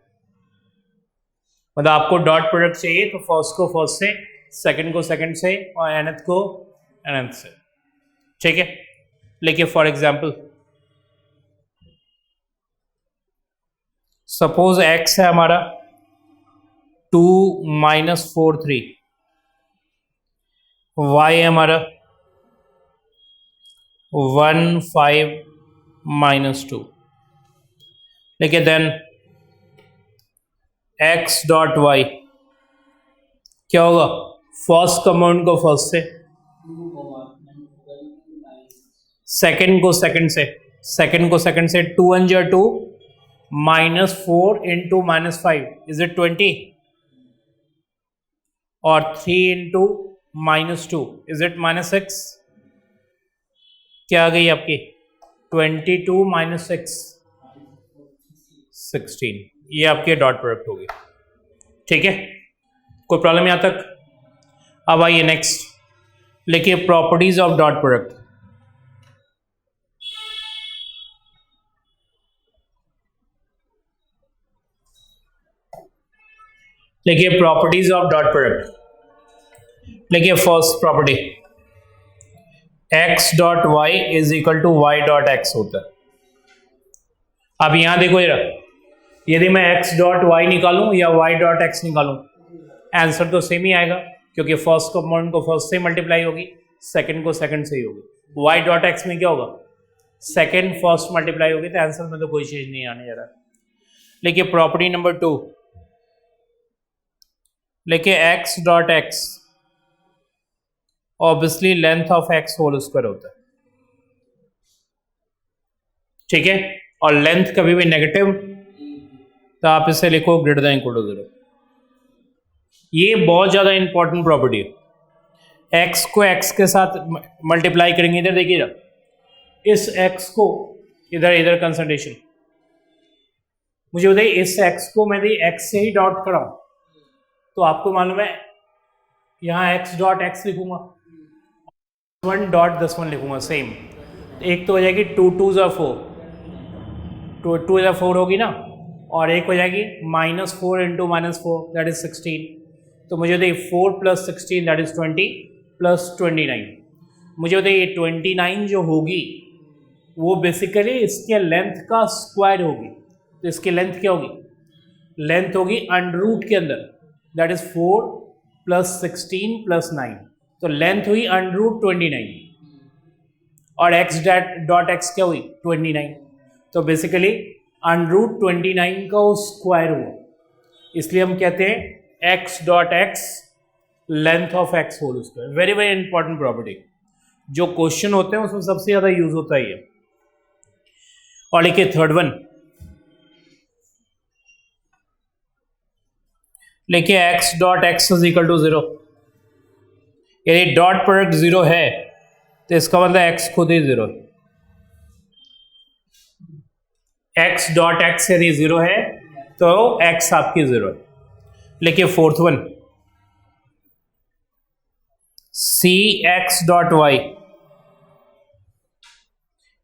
मतलब आपको डॉट प्रोडक्ट चाहिए तो फर्स्ट को फर्स्ट से, सेकेंड को सेकेंड से, और nth को nth से। ठीक है, लिखिए फॉर एग्जाम्पल सपोज x है हमारा 2 - 4 3, y है हमारा 1 5 - 2। देखिए देन x डॉट y क्या होगा, फर्स्ट कंपाउंड को फर्स्ट से, सेकंड को सेकंड से, सेकंड को सेकंड से, 2 1 = 2 -4 × -5 इज इट 20, और 3 × -2 इज इट -6। क्या आ गई आपकी 22 - 6 16, ये आपके डॉट प्रोडक्ट होगी। ठीक है, कोई प्रॉब्लम यहां तक? अब आइए नेक्स्ट, लिखिए प्रॉपर्टीज ऑफ डॉट प्रोडक्ट। लिखिए प्रॉपर्टीज ऑफ डॉट प्रोडक्ट। लिखिए first property x dot y is equal to y dot x होता है। अब यहां देखो जरा, यदि मैं x डॉट वाई निकालूं या y डॉट एक्स निकालूं, आंसर तो सेम ही आएगा, क्योंकि फर्स्ट कंपोनेंट को फर्स्ट से मल्टीप्लाई होगी, सेकंड को सेकंड से ही होगी। y डॉट एक्स में क्या होगा, सेकंड फर्स्ट मल्टीप्लाई होगी, तो आंसर में तो कोई चीज नहीं आने जा रहा। लिखिए प्रॉपर्टी नंबर 2, लिखिए x dot x obviously length of x whole square होता है, ठीक है, और लेंथ कभी भी नेगेटिव, तो आप इसे लिखो ग्रेटर देन इक्वल टू 0। ये बहुत ज्यादा इंपॉर्टेंट प्रॉपर्टी है। x को x के साथ मल्टीप्लाई करेंगे, इधर देखिएगा, इस x को इधर इधर कंसंट्रेशन, मुझे बताइए इस x को मैं x से ही डॉट कराऊं तो आपको मालूम है यहां x डॉट एक्स लिखूंगा, 1 डॉट 10 लिखूंगा सेम, एक तो हो जाएगी 2 2 ज़ा 4, 2 ज़ा 4 होगी ना, और एक हो जाएगी -4 इंटू -4 दैट इज 16, तो मुझे बताइए 4 + 16 दैट इज 20 + 29, मुझे बताइए 29 जो होगी वो बेसिकली इसके लेंथ का स्क्वायर होगी, तो इसकी लेंथ क्या होगी, लेंथ होगी अंडर के अंदर, दैट इज 4 + 16 + 9, तो लेंथ हुई अंडर 29 और x डॉट एक्स क्या हुई 29, तो बेसिकली अंडर 29 का वो स्क्वायर हुआ, इसलिए हम कहते हैं x dot x length of x whole square. Very very important property, जो क्वेश्चन होते हैं उसमें सबसे ज्यादा यूज होता है ये। और लिखिए थर्ड वन, लिखिए x dot x is equal to 0, यदि डॉट प्रोडक्ट 0 है तो इसका मतलब x खुद ही 0 है। x डॉट एक्स यदि 0 है तो x आपकी 0 है। लिखिए fourth one, c x dot y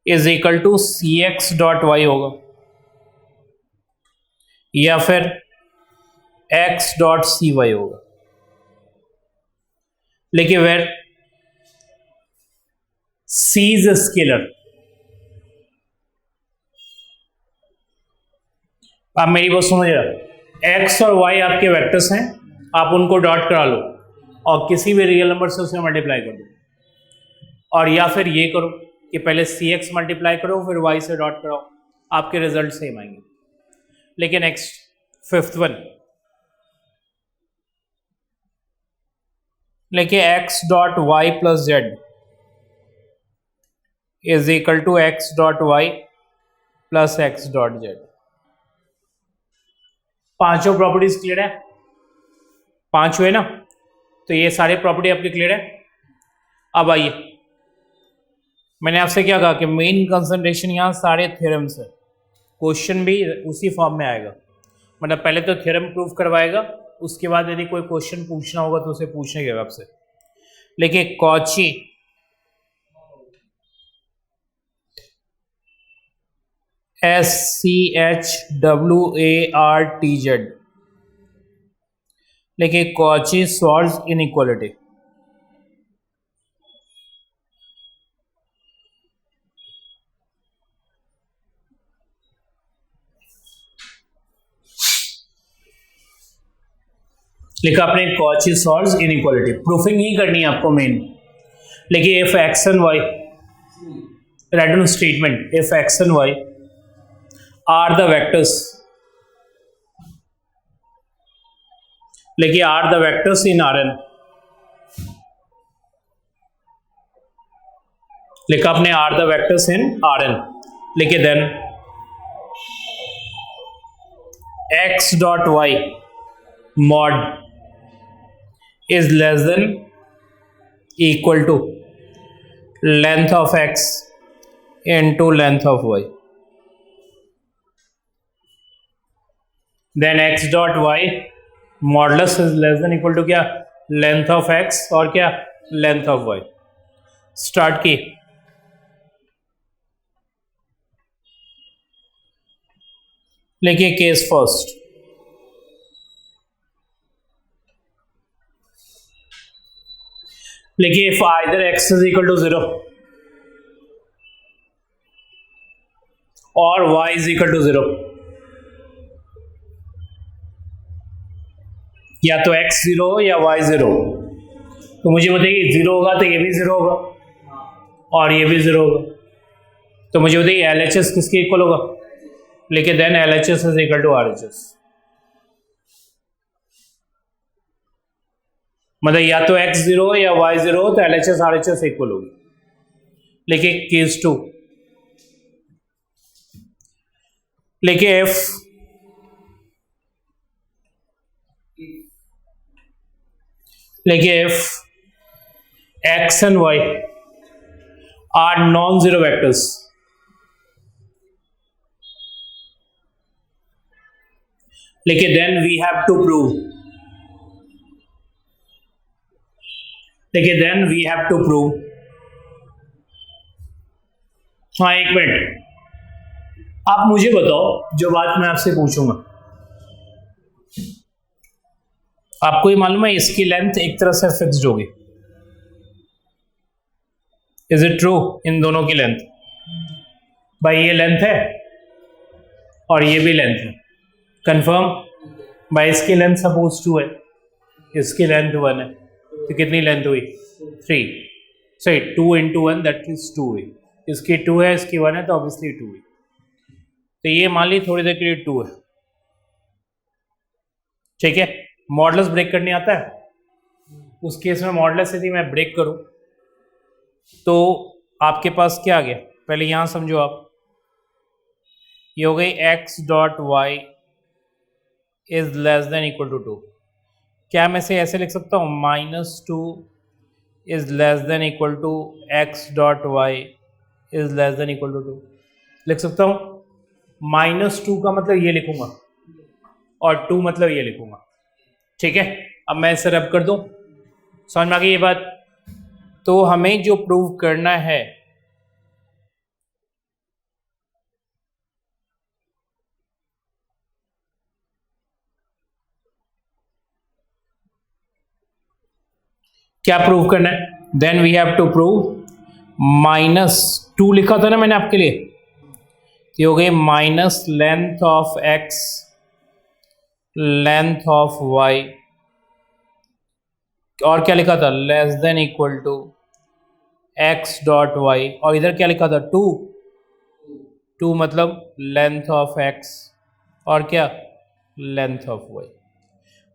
is equal to c x dot y होगा, या फिर x डॉट सी वाई होगा। लिखिए where c is a scalar, आप मेरी बात सुनो जरा, x और y आपके वेक्टर्स हैं, आप उनको डॉट करा लो और किसी भी रियल नंबर से उसे मल्टीप्लाई कर दो, और या फिर ये करो कि पहले सी एक्स मल्टीप्लाई करो फिर y से डॉट कराओ, आपके रिजल्ट सेम आएंगे। लेकिन नेक्स्ट फिफ्थ वन, लिखिए x dot y plus z is equal to x dot y plus x dot z. पांचों प्रॉपर्टीज क्लियर है, पांच हुए ना, तो ये सारे प्रॉपर्टी आपके क्लियर है। अब आइए, मैंने आपसे क्या कहा कि मेन कंसंट्रेशन यहाँ सारे थ्योरम्स है, क्वेश्चन भी उसी फॉर्म में आएगा, मतलब पहले तो थ्योरम प्रूव करवाएगा, उसके बाद यदि कोई क्वेश्चन पूछना होगा तो उसे पूछेगा आपसे। लेकिन कॉची SCHWARTZ, लेकिन कॉची सॉल्व्स इनइक्वालिटी। लिखा आपने कॉची सॉल्व्स इनइक्वालिटी, प्रूफिंग ही करनी है आपको मेन। लेकिन if X and Y, write down statement, if X and Y are the vectors, लेकिन are the vectors in R N, लिखा आपने are the vectors in R N, लेकिन then X dot Y mod is less than equal to length of X into length of Y, then X dot y modulus is less than equal to क्या, length of x और क्या, length of y. Start की, लिखिए case first, लेकिन if either x is equal to 0 और y is equal to 0, या तो x 0 या y 0, तो मुझे बताइए 0 होगा तो ये भी 0 होगा और ये भी 0 होगा, तो मुझे बताइए LHS किसके इक्वल होगा? लेकिन then LHS is equal to RHS, मतलब या तो x 0 या y 0 तो LHS RHS इक्वल होगी। लेकिन केस 2, लेकिन if x and y are non-zero vectors, लेकिन then we have to prove, हाँ एक मिनट, आप मुझे बताओ जो बात मैं आपसे पूछूंगा, आपको ये मालूम है इसकी लेंथ एक तरह से फिक्स्ड होगी, इज इट ट्रू? इन दोनों की लेंथ, भाई ये लेंथ है और ये भी लेंथ है, कंफर्म? भाई इसकी लेंथ सपोज 2 है, इसकी लेंथ 1 है, तो कितनी लेंथ हुई? 3, सही 2 इंटू 1 दैट इज 2 हुई, इसकी 2 है इसकी 1 है तो ऑब्वियसली 2 हुई, तो ये मान ली थोड़ी देर के लिए 2 है, ठीक है। मॉडुलस ब्रेक करने आता है, उस केस में मॉडुलस यदि मैं ब्रेक करूं तो आपके पास क्या आ गया? पहले यहां समझो आप, ये हो गई x dot y is less than equal to 2, क्या मैं इसे ऐसे लिख सकता हूं? -2 is less than equal to x dot y is less than equal to 2, लिख सकता हूं। -2 का मतलब ये लिखूंगा और 2 मतलब ये लिखूंगा, ठीक है। अब मैं इसे रब कर दूं, समझ में आ गई ये बात? तो हमें जो प्रूव करना है, क्या प्रूव करना है? Then we have to prove -2 लिखा था ना मैंने आपके लिए, ये हो गई minus length of x length of y, और क्या लिखा था? Less than equal to x dot y, और इधर क्या लिखा था? 2 मतलब लेंथ ऑफ x और क्या? लेंथ ऑफ y,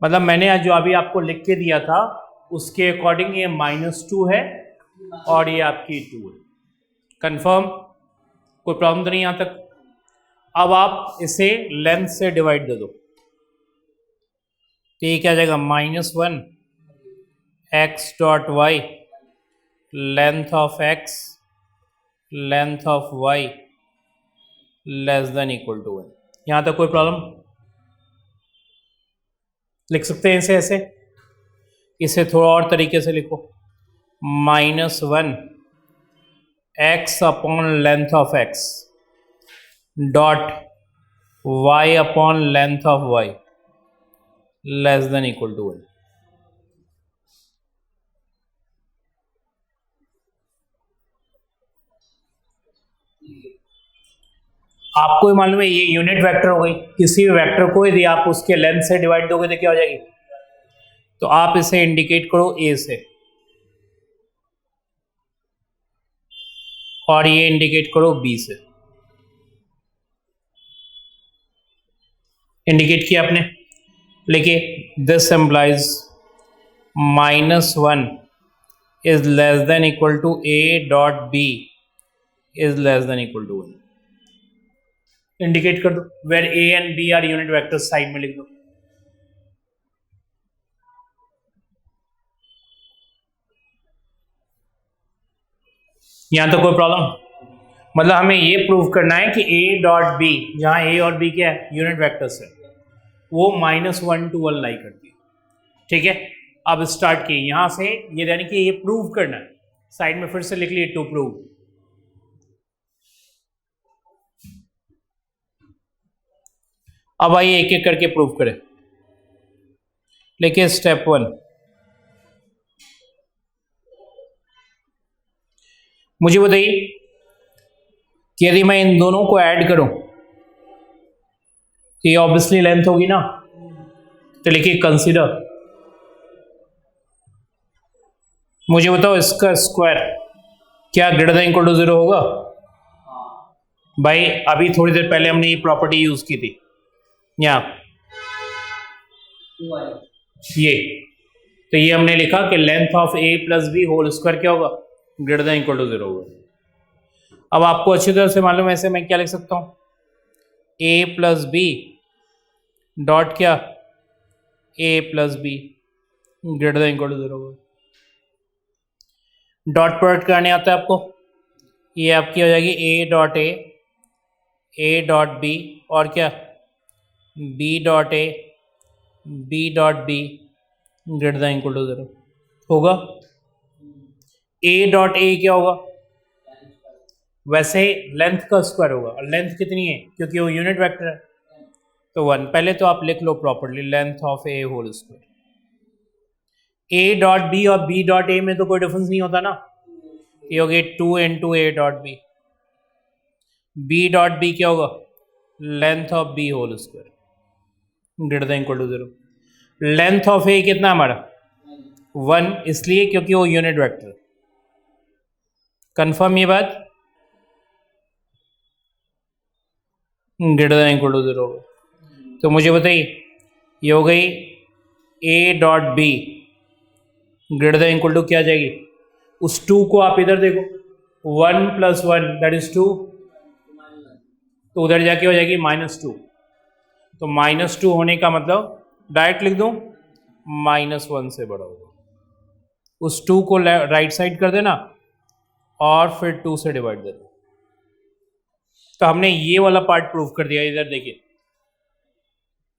मतलब मैंने आज जो अभी आपको लिख के दिया था उसके अकॉर्डिंग ये -2 है और ये आपकी 2 है, कंफर्म? कोई प्रॉब्लम तो नहीं यहां तक? अब आप इसे लेंथ से डिवाइड दे दो, तो ये क्या आ जाएगा? -1 x dot y length of x length of y less than equal to 1। यहां तक कोई प्रॉब्लम? लिख सकते हैं इसे ऐसे, इसे थोड़ा और तरीके से लिखो, -1 x upon length of x dot y upon length of y less than equal to 1। आपको मालूम है ये यूनिट वेक्टर हो गई, किसी भी वेक्टर को यदि आप उसके लेंथ से डिवाइड दोगे तो क्या हो जाएगी? तो आप इसे इंडिकेट करो a से और ये इंडिकेट करो b से, इंडिकेट किया आपने, लेकिन this implies -1 is less than equal to a dot b is less than equal to 1, indicate कर दो, where a and b are unit vectors, side में लिख दो। यहां तो कोई प्रॉब्लम? मतलब हमें ये प्रूव करना है कि a डॉट b, जहां a और b क्या है? यूनिट वेक्टर्स है, वो -1 to 1 लाई करती है, ठीक है। अब स्टार्ट किए यहां से, ये यानी कि ये प्रूव करना है, साइड में फिर से लिख लिए टू प्रूव। अब आइए एक एक करके प्रूव करें, लेकिन स्टेप 1, मुझे बताइए कि यदि मैं इन दोनों को ऐड करूं तो ये ऑब्वियसली लेंथ होगी ना, तो लिखिए कंसीडर। मुझे बताओ इसका स्क्वायर क्या ग्रेटर देन इक्वल टू 0 होगा? भाई अभी थोड़ी देर पहले हमने ये प्रॉपर्टी यूज की थी यहाँ, ये तो ये हमने लिखा कि length of a plus B whole square क्या होगा? ग्रेटर देन इक्वल टू 0 होगा। अब आपको अच्छी तरह से मालूम है, ऐसे मैं क्या लिख सकता हूँ, ए प्लस बी डॉट क्या, A plus B greater than equal to 0 होगा। डॉट प्रोडक्ट करने आता है आपको, ये आपकी हो जाएगी ए डॉट बी और क्या B dot B greater than equal to 0 होगा। ए डॉट ए क्या होगा? वैसे लेंथ का स्क्वायर होगा, और लेंथ कितनी है क्योंकि वो यूनिट वेक्टर है, तो 1। पहले तो आप लिख लो properly length of A whole square. A dot B और बी डॉट ए में तो कोई डिफरेंस नहीं होता ना, ये होगी 2 into A dot B. B dot B क्या होगा? Length of B whole square greater than equal to 0। Length of A कितना हमारा? 1, इसलिए क्योंकि वो यूनिट वेक्टर। कंफर्म ये बात? ग्रेटर देन इक्वल टू 0 होगा। तो मुझे बताइए ये हो गई a dot B greater than equal to क्या आ जाएगी? उस 2 को आप इधर देखो, 1 प्लस 1 दैट इज 2, तो उधर जाके हो जाएगी -2। तो -2 होने का मतलब डायरेक्ट लिख दूं -1 से बड़ा होगा। उस 2 को राइट साइड कर देना और फिर 2 से डिवाइड दे दो। तो हमने ये वाला पार्ट प्रूव कर दिया। इधर देखिए,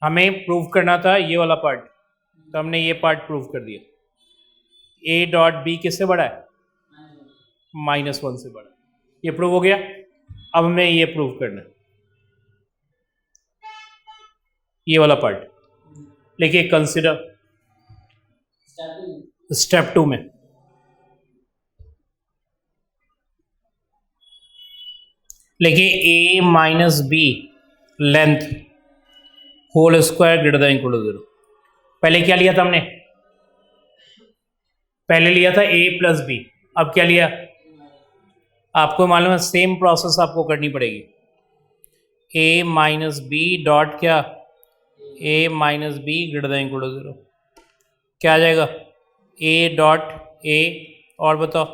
हमें प्रूव करना था ये वाला पार्ट, तो हमने ये पार्ट प्रूव कर दिया। ए डॉट बी किससे बड़ा है? -1 से बड़ा। ये प्रूव हो गया। अब हमें ये प्रूव करना है, ये वाला पार्ट। लिखिए कंसिडर स्टेप 2 में लिखिए A minus B length whole square greater than equal to 0। पहले क्या लिया था हमने? पहले लिया था ए प्लस बी। अब क्या लिया? आपको मालूम है सेम प्रोसेस आपको करनी पड़ेगी। ए माइनस बी डॉट क्या, A minus B greater than equal to 0। क्या आ जाएगा? ए डॉट ए और बताओ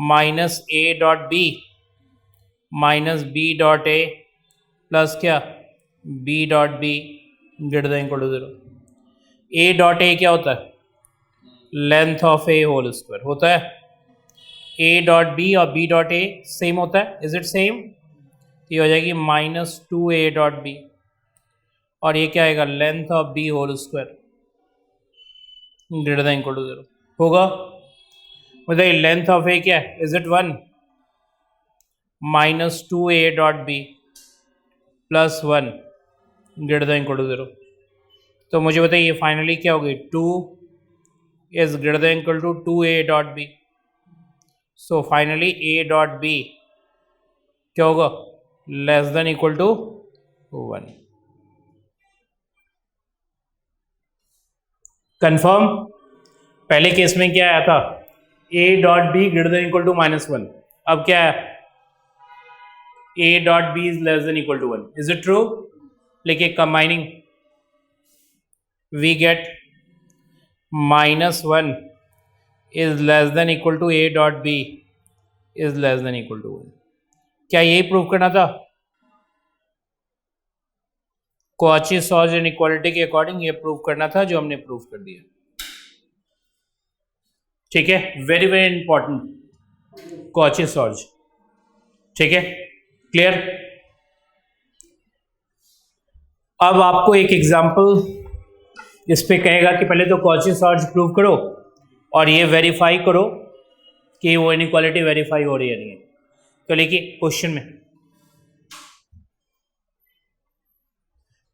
minus A dot B minus B dot A plus क्या B dot B greater than equal to 0। A dot A क्या होता है? Length of A whole square होता है। ए डॉट बी और बी डॉट ए सेम होता है, is it same? ये हो जाएगी -2a डॉट बी, और ये क्या आएगा? Length of B whole square greater than equal to 0 होगा। बताइए लेंथ ऑफ ए क्या है? Is it 1? -2a dot b plus 1 greater than equal to 0। तो मुझे बताइए फाइनली क्या होगी? 2 is greater than equal to 2a dot b. So finally a dot B क्या होगा? Less than equal to 1। Confirm? पहले केस में क्या आया था? a dot B greater than equal to -1। अब क्या है? a dot B is less than equal to 1। Is it true? लिखिए combining we get -1 is less than equal to a dot B is less than equal to 1। क्या यही prove करना था? Cauchy Schwarz inequality के according ये prove करना था, जो हमने प्रूव कर दिया। ठीक है, वेरी वेरी इंपॉर्टेंट कॉची-श्वार्ट्ज। ठीक है, क्लियर? अब आपको एक एग्जांपल इस पे कहेगा कि पहले तो कॉची-श्वार्ट्ज प्रूव करो और ये वेरीफाई करो कि वो इनइक्वालिटी वेरीफाई हो रही है नहीं है। तो लिखिए क्वेश्चन में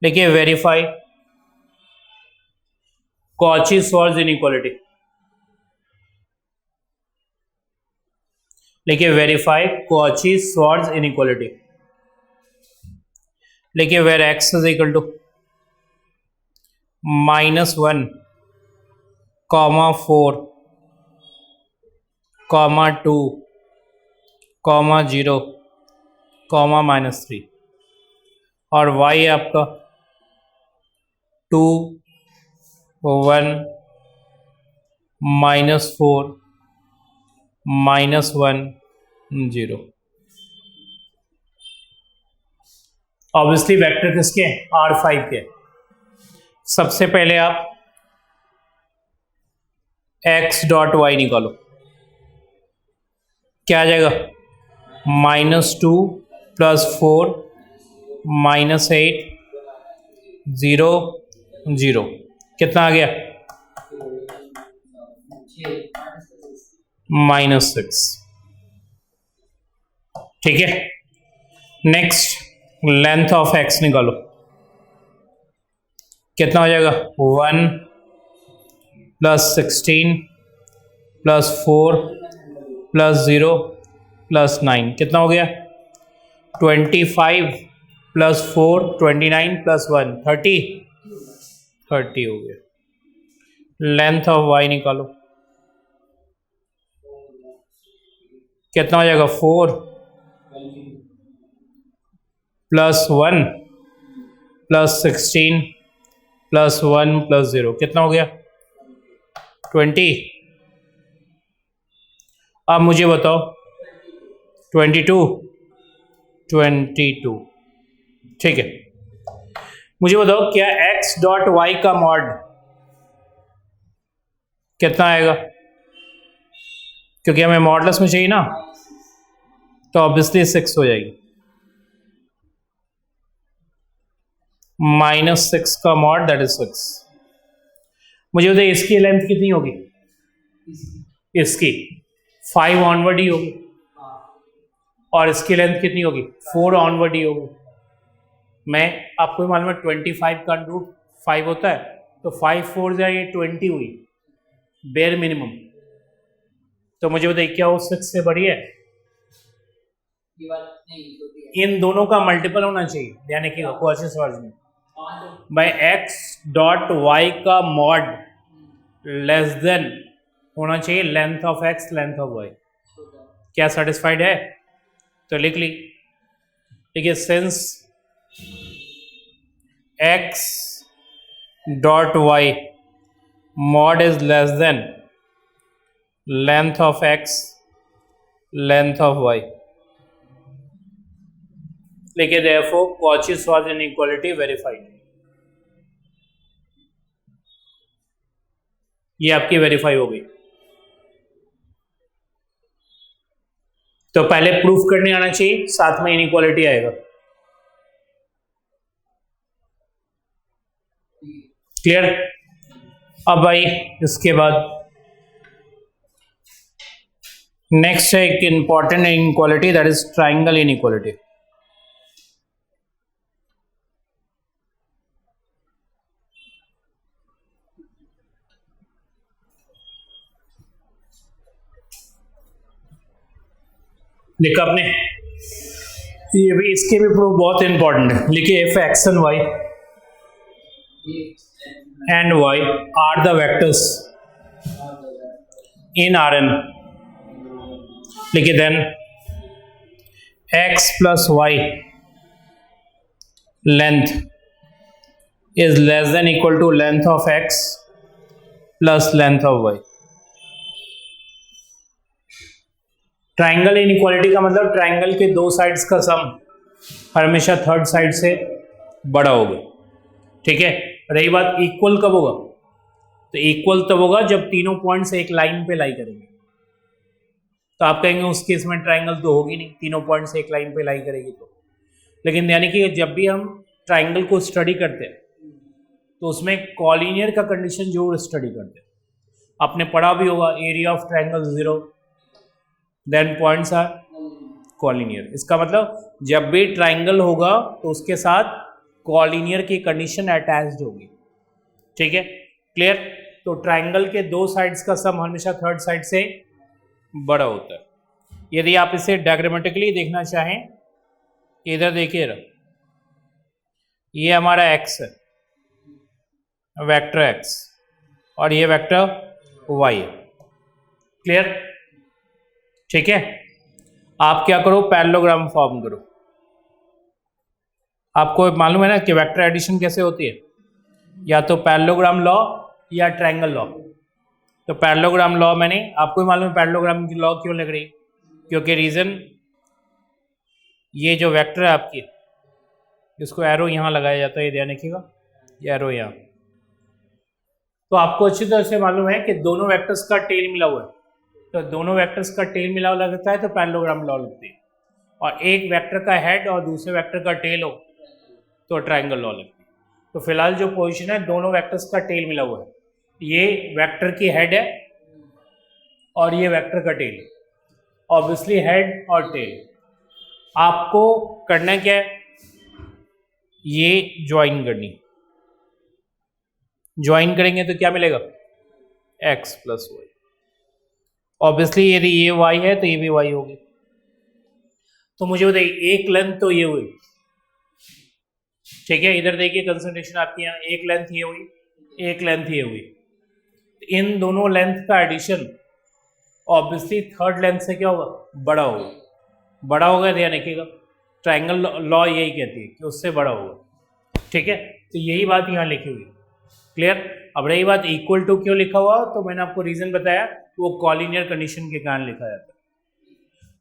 देखिए वेरीफाई कॉची-श्वार्ट्ज इनइक्वालिटी। लिखिए वेरीफाई कॉची श्वार्ट्ज इनइक्वालिटी। लिखिए where x is equal to -1, 4, 2, 0, -3 और y है आपका 2, 1, -4, -1, 0। ऑब्वियसली वेक्टर किसके हैं? R5 के। सबसे पहले आप x डॉट वाई निकालो, क्या आ जाएगा? -2 + 4 -8 0 0 कितना आ गया? -6। ठीक है, नेक्स्ट लेंथ ऑफ x निकालो, कितना हो जाएगा? 1 + 16 + 4 + 0 + 9 कितना हो गया? 25 + 4 29 + 1 30 हो गया। लेंथ ऑफ y निकालो, कितना हो जाएगा? 4 + 1 + 16 + 1 + 0 कितना हो गया? 20। अब मुझे बताओ 22। ठीक है, मुझे बताओ क्या x डॉट वाई का मॉड कितना आएगा? क्योंकि हमें मॉडलस में चाहिए ना, तो ऑब्वियसली 6 हो जाएगी। -6 का मॉड दैट इज 6। मुझे बताइए इसकी लेंथ कितनी होगी? इसकी 5 ऑनवर्ड ही होगी, और इसकी लेंथ कितनी होगी? 4 ऑनवर्ड ही होगी। मैं आपको मालूम है 25 का रूट 5 होता है, तो 5 4 ये 20 हुई बेयर मिनिमम। तो मुझे बताइए क्या वो 6 से बड़ी है? इन दोनों का मल्टीपल होना चाहिए, यानी कि कॉची श्वार्ट्ज में भाई x डॉट वाई का मॉड लेस देन होना चाहिए length of x length of y। क्या सेटिस्फाइड है? तो लिख ली, देखिए since x dot y mod is less than length of x length of y, लिखिए therefore Cauchy Schwarz inequality verified. ये आपकी वेरीफाई हो गई। तो पहले प्रूफ करने आना चाहिए, साथ में इनइक्वालिटी आएगा। क्लियर? अब भाई इसके बाद नेक्स्ट है एक important inequality, that is triangle inequality. लिखा आपने? ये भी, इसके भी प्रूफ बहुत इंपॉर्टेंट है। लिखिए if x and y are the vectors in Rn, लिखिए then x plus y length is less than equal to length of x plus length of y। Triangle inequality का मतलब ट्राइंगल के दो sides का सम हमेशा third side से बड़ा होगा। ठीक है, रही बात इक्वल कब होगा, तो इक्वल तब होगा जब तीनों पॉइंट्स एक लाइन पे लाई करेंगे। तो आप कहेंगे उस केस में ट्राइंगल तो होगी नहीं, तीनों पॉइंट्स एक लाइन पे लाई करेगी तो। लेकिन यानी कि जब भी हम ट्राइंगल को स्टडी करते हैं तो उसमें कॉलिनियर का कंडीशन जरूर स्टडी करते हैं। आपने पढ़ा भी होगा area of triangle 0 then points are collinear. इसका मतलब जब भी ट्राइंगल होगा तो उसके साथ कॉलिनियर की कंडीशन अटैच्ड होगी। ठीक है, क्लियर? तो ट्राइंगल के दो साइड्स का सम हमेशा थर्ड साइड से बड़ा होता है। यदि आप इसे डायग्रामेटिकली देखना चाहें, इधर देखिए, ये हमारा x है, वेक्टर x, और ये वेक्टर y है। क्लियर? ठीक है। आप क्या करो, पैरेललोग्राम फॉर्म करो। आपको मालूम है ना कि वेक्टर एडिशन कैसे होती है, या तो पैरेललोग्राम लॉ या ट्रायंगल लॉ। तो पैरेललोग्राम लॉ मैंने आपको ही मालूम है पैरेललोग्राम की लॉ क्यों लग रही, क्योंकि रीजन ये जो वेक्टर है आपकी, इसको एरो यहाँ लगाया जाता है, ये ध्यान रखिएगा, ये एरो यहाँ। तो आपको अच्छी तरह से मालूम है कि दोनों वेक्टर्स का टेल मिला हुआ है, तो दोनों वेक्टर्स का टेल मिला हुआ लगता है तो पैरेललोग्राम लॉ लगती है, और एक वेक्टर का हेड और दूसरे वेक्टर का टेल हो तो ट्रायंगल लॉ लगती है। तो फिलहाल जो पोजीशन है, दोनों वेक्टर्स का टेल मिला हुआ है, ये वेक्टर की हेड है और ये वेक्टर का टेल है। ऑब्वियसली हेड और टेल आपको करना क्या है, ये ज्वाइन करनी। ज्वाइन करेंगे तो क्या मिलेगा, x प्लस वाई। ऑब्वियसली यदि ये y है तो ये भी y होगी। तो मुझे बताइए, एक लेंथ तो ये हुई, ठीक है, इधर देखिए कंसंट्रेशन आपके यहाँ, एक लेंथ ये हुई, एक लेंथ ये हुई। इन दोनों लेंथ का एडिशन ऑब्वियसली थर्ड लेंथ से क्या होगा, बड़ा होगा। बड़ा होगा, ध्यान रखिएगा, ट्रायंगल लॉ यही कहती है कि उससे बड़ा होगा। ठीक है, तो यही बात यहाँ लिखी हुई है। क्लियर? अब रही बात इक्वल टू क्यों लिखा हुआ, तो मैंने आपको रीजन बताया, वो कॉलिनियर कंडीशन के कारण लिखा जाता है।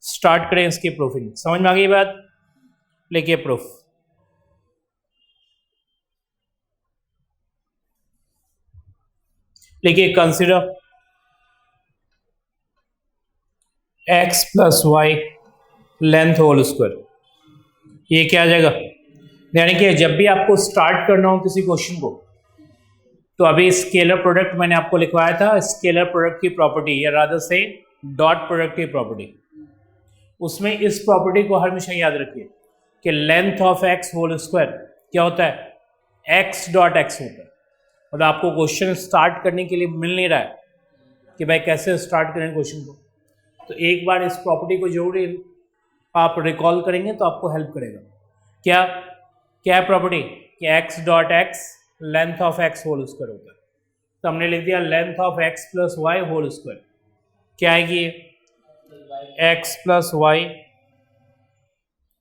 स्टार्ट करें इसकी प्रूफिंग। समझ में आ गई बात? लिखिए प्रूफ। लिखिए consider x plus Y length whole square. ये क्या आ जाएगा, यानी कि जब भी आपको स्टार्ट करना हो किसी क्वेश्चन को, तो अभी स्केलर प्रोडक्ट मैंने आपको लिखवाया था, स्केलर प्रोडक्ट की प्रॉपर्टी या रादर से डॉट प्रोडक्ट की प्रॉपर्टी। उसमें इस प्रॉपर्टी को हमेशा याद रखिए कि length of x whole square क्या होता है, x डॉट x होता है। मतलब आपको क्वेश्चन स्टार्ट करने के लिए मिल नहीं रहा है कि भाई कैसे स्टार्ट करें क्वेश्चन को, तो एक बार इस प्रॉपर्टी को जरूर आप रिकॉल करेंगे तो आपको हेल्प करेगा। क्या क्या प्रॉपर्टी, कि x dot x length of x whole square होता है। तो हमने लिख दिया length of x plus y whole square. क्या आएगी, x प्लस वाई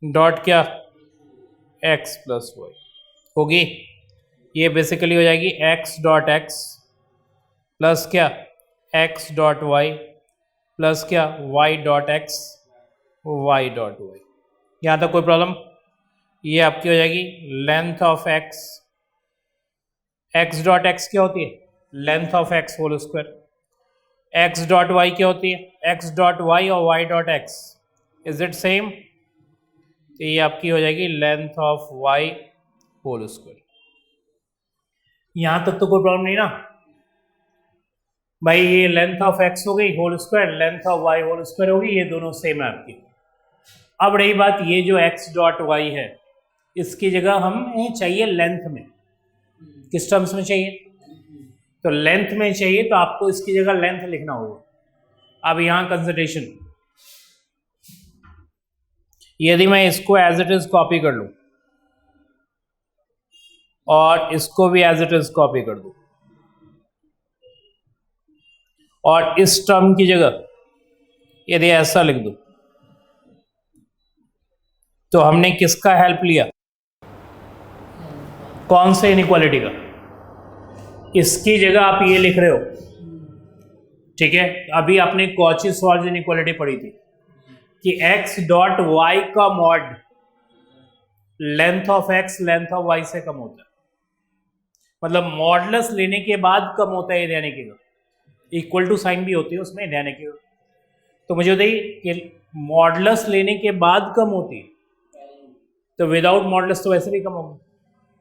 डॉट क्या, x प्लस वाई होगी। ये बेसिकली हो जाएगी x डॉट x प्लस क्या, x डॉट y प्लस क्या, y dot x y dot y। यहाँ तक कोई प्रॉब्लम? ये आपकी हो जाएगी length of x dot x क्या होती है, length of x whole square. x dot y क्या होती है, x डॉट y और y dot x, is it same? तो ये आपकी हो जाएगी length of y whole square. यहां तक तो कोई प्रॉब्लम नहीं ना भाई, ये लेंथ ऑफ x हो गई whole square, length of y whole square होगी, ये दोनों सेम है आपकी। अब रही बात, ये जो x डॉट y है, इसकी जगह हमें चाहिए लेंथ में, किस टर्म्स में चाहिए, तो लेंथ में चाहिए, तो आपको इसकी जगह लेंथ लिखना होगा। अब यहां कंसिडरेशन, यदि मैं इसको एज इट इज कॉपी कर लूं और इसको भी एज इट इज कॉपी कर दूं, और इस टर्म की जगह यदि ऐसा लिख दूं, तो हमने किसका हेल्प लिया, कौन से इनइक्वालिटी का? इसकी जगह आप ये लिख रहे हो, ठीक है। अभी आपने कॉची-श्वार्ट्ज इनइक्वालिटी पढ़ी थी कि x डॉट y का mod length of x length of y से कम होता है, मतलब मॉडलस लेने के बाद कम होता है, ध्यान रखिएगा। इक्वल टू साइन भी होती है उसमें, ध्यान रखिएगा। तो मुझे बताइए कि मॉडलस लेने के बाद कम होती है, तो विदाउट मॉडलस तो वैसे भी कम होगी।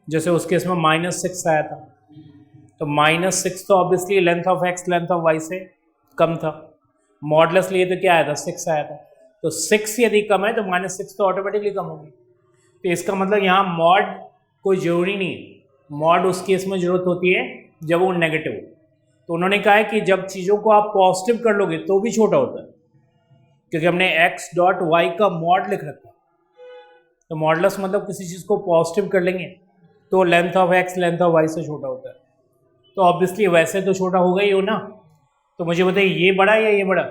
जैसे उस केस में -6 आया था, तो -6 तो obviously length of x length of y से कम था। मॉडलस लिए तो क्या आया था, 6 आया था। तो 6 यदि कम है तो -6 तो ऑटोमेटिकली कम होगी। तो इसका मतलब यहाँ मॉड कोई जरूरी नहीं है, मॉड उस केस में जरूरत होती है जब वो नेगेटिव हो। तो उन्होंने कहा है कि जब चीज़ों को आप पॉजिटिव कर लोगे तो भी छोटा होता है, क्योंकि हमने एक्स डॉट वाई का मॉड लिख रखा है। तो मॉडलस मतलब किसी चीज़ को पॉजिटिव कर लेंगे तो length of x length of y से छोटा होता है। तो ऑब्वियसली वैसे तो छोटा होगा ही हो ना। तो मुझे बताइए ये बड़ा या ये बड़ा?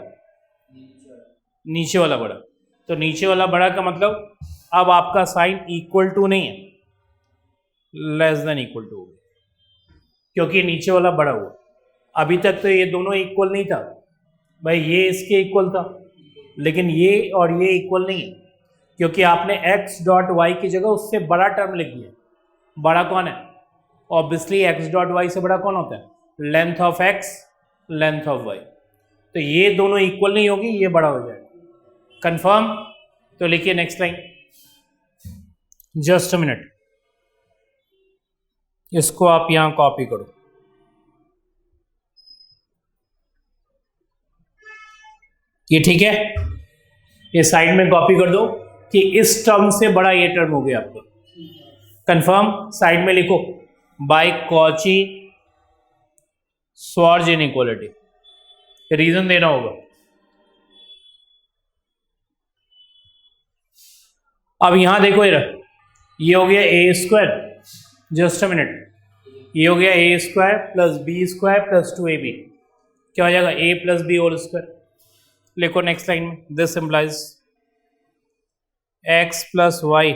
नीचे वाला बड़ा। तो नीचे वाला बड़ा का मतलब अब आपका साइन इक्वल टू नहीं है, लेस देन इक्वल टू, क्योंकि नीचे वाला बड़ा हुआ। अभी तक तो ये दोनों इक्वल नहीं था भाई, ये इसके इक्वल था, लेकिन ये और ये इक्वल नहीं है, क्योंकि आपने x डॉट वाई की जगह उससे बड़ा टर्म लिख दिया। बड़ा कौन है? ऑब्वियसली x डॉट वाई से बड़ा कौन होता है? Length of x length of y। तो ये दोनों इक्वल नहीं होगी, ये बड़ा हो जाएगा। कंफर्म? तो लिखिए next line. Just a minute, इसको आप यहां कॉपी करो। ये ठीक है, ये साइड में कॉपी कर दो कि इस टर्म से बड़ा ये टर्म हो गया आपका। कंफर्म? साइड में लिखो by Cauchy Schwarz inequality, reason देना होगा। अब यहां देखो, ये हो गया A square, just a minute, ये हो गया A square plus B square plus 2ab, क्या हो जाएगा? A plus B whole square. लिखो नेक्स्ट लाइन में, this implies X plus Y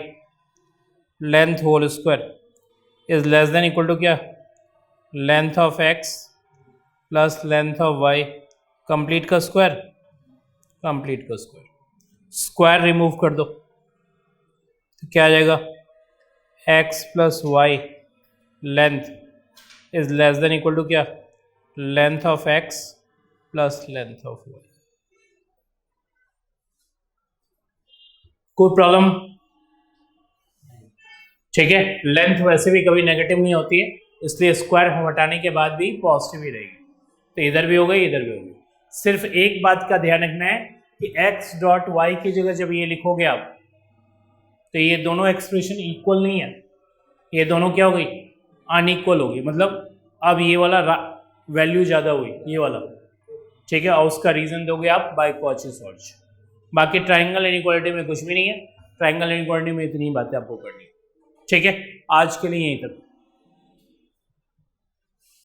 length whole square is less than equal to क्या? Length of X plus length of Y, complete का square, complete का square, square remove कर दो तो क्या आ जाएगा? X plus Y length is less than equal to क्या? Length of X plus length of Y. कोई प्रॉब्लम? ठीक है, लेंथ वैसे भी कभी नेगेटिव नहीं होती है, इसलिए स्क्वायर हटाने के बाद भी पॉजिटिव ही रहेगी। तो इधर भी हो गई, इधर भी हो गई। सिर्फ एक बात का ध्यान रखना है कि x डॉट वाई की जगह जब ये लिखोगे आप, तो ये दोनों एक्सप्रेशन इक्वल नहीं है, ये दोनों क्या हो गई? अनइक्वल हो गई। मतलब अब ये वाला वैल्यू ज़्यादा हुई, ये वाला, ठीक है, और उसका रीज़न दोगे आप बाय कॉची श्वार्ट्ज। बाकी ट्राइंगल इनइक्वालिटी में कुछ भी नहीं है, ट्राइंगल इनइक्वालिटी में इतनी बातें आपको करनी है। ठीक है, आज के लिए यहीं तक।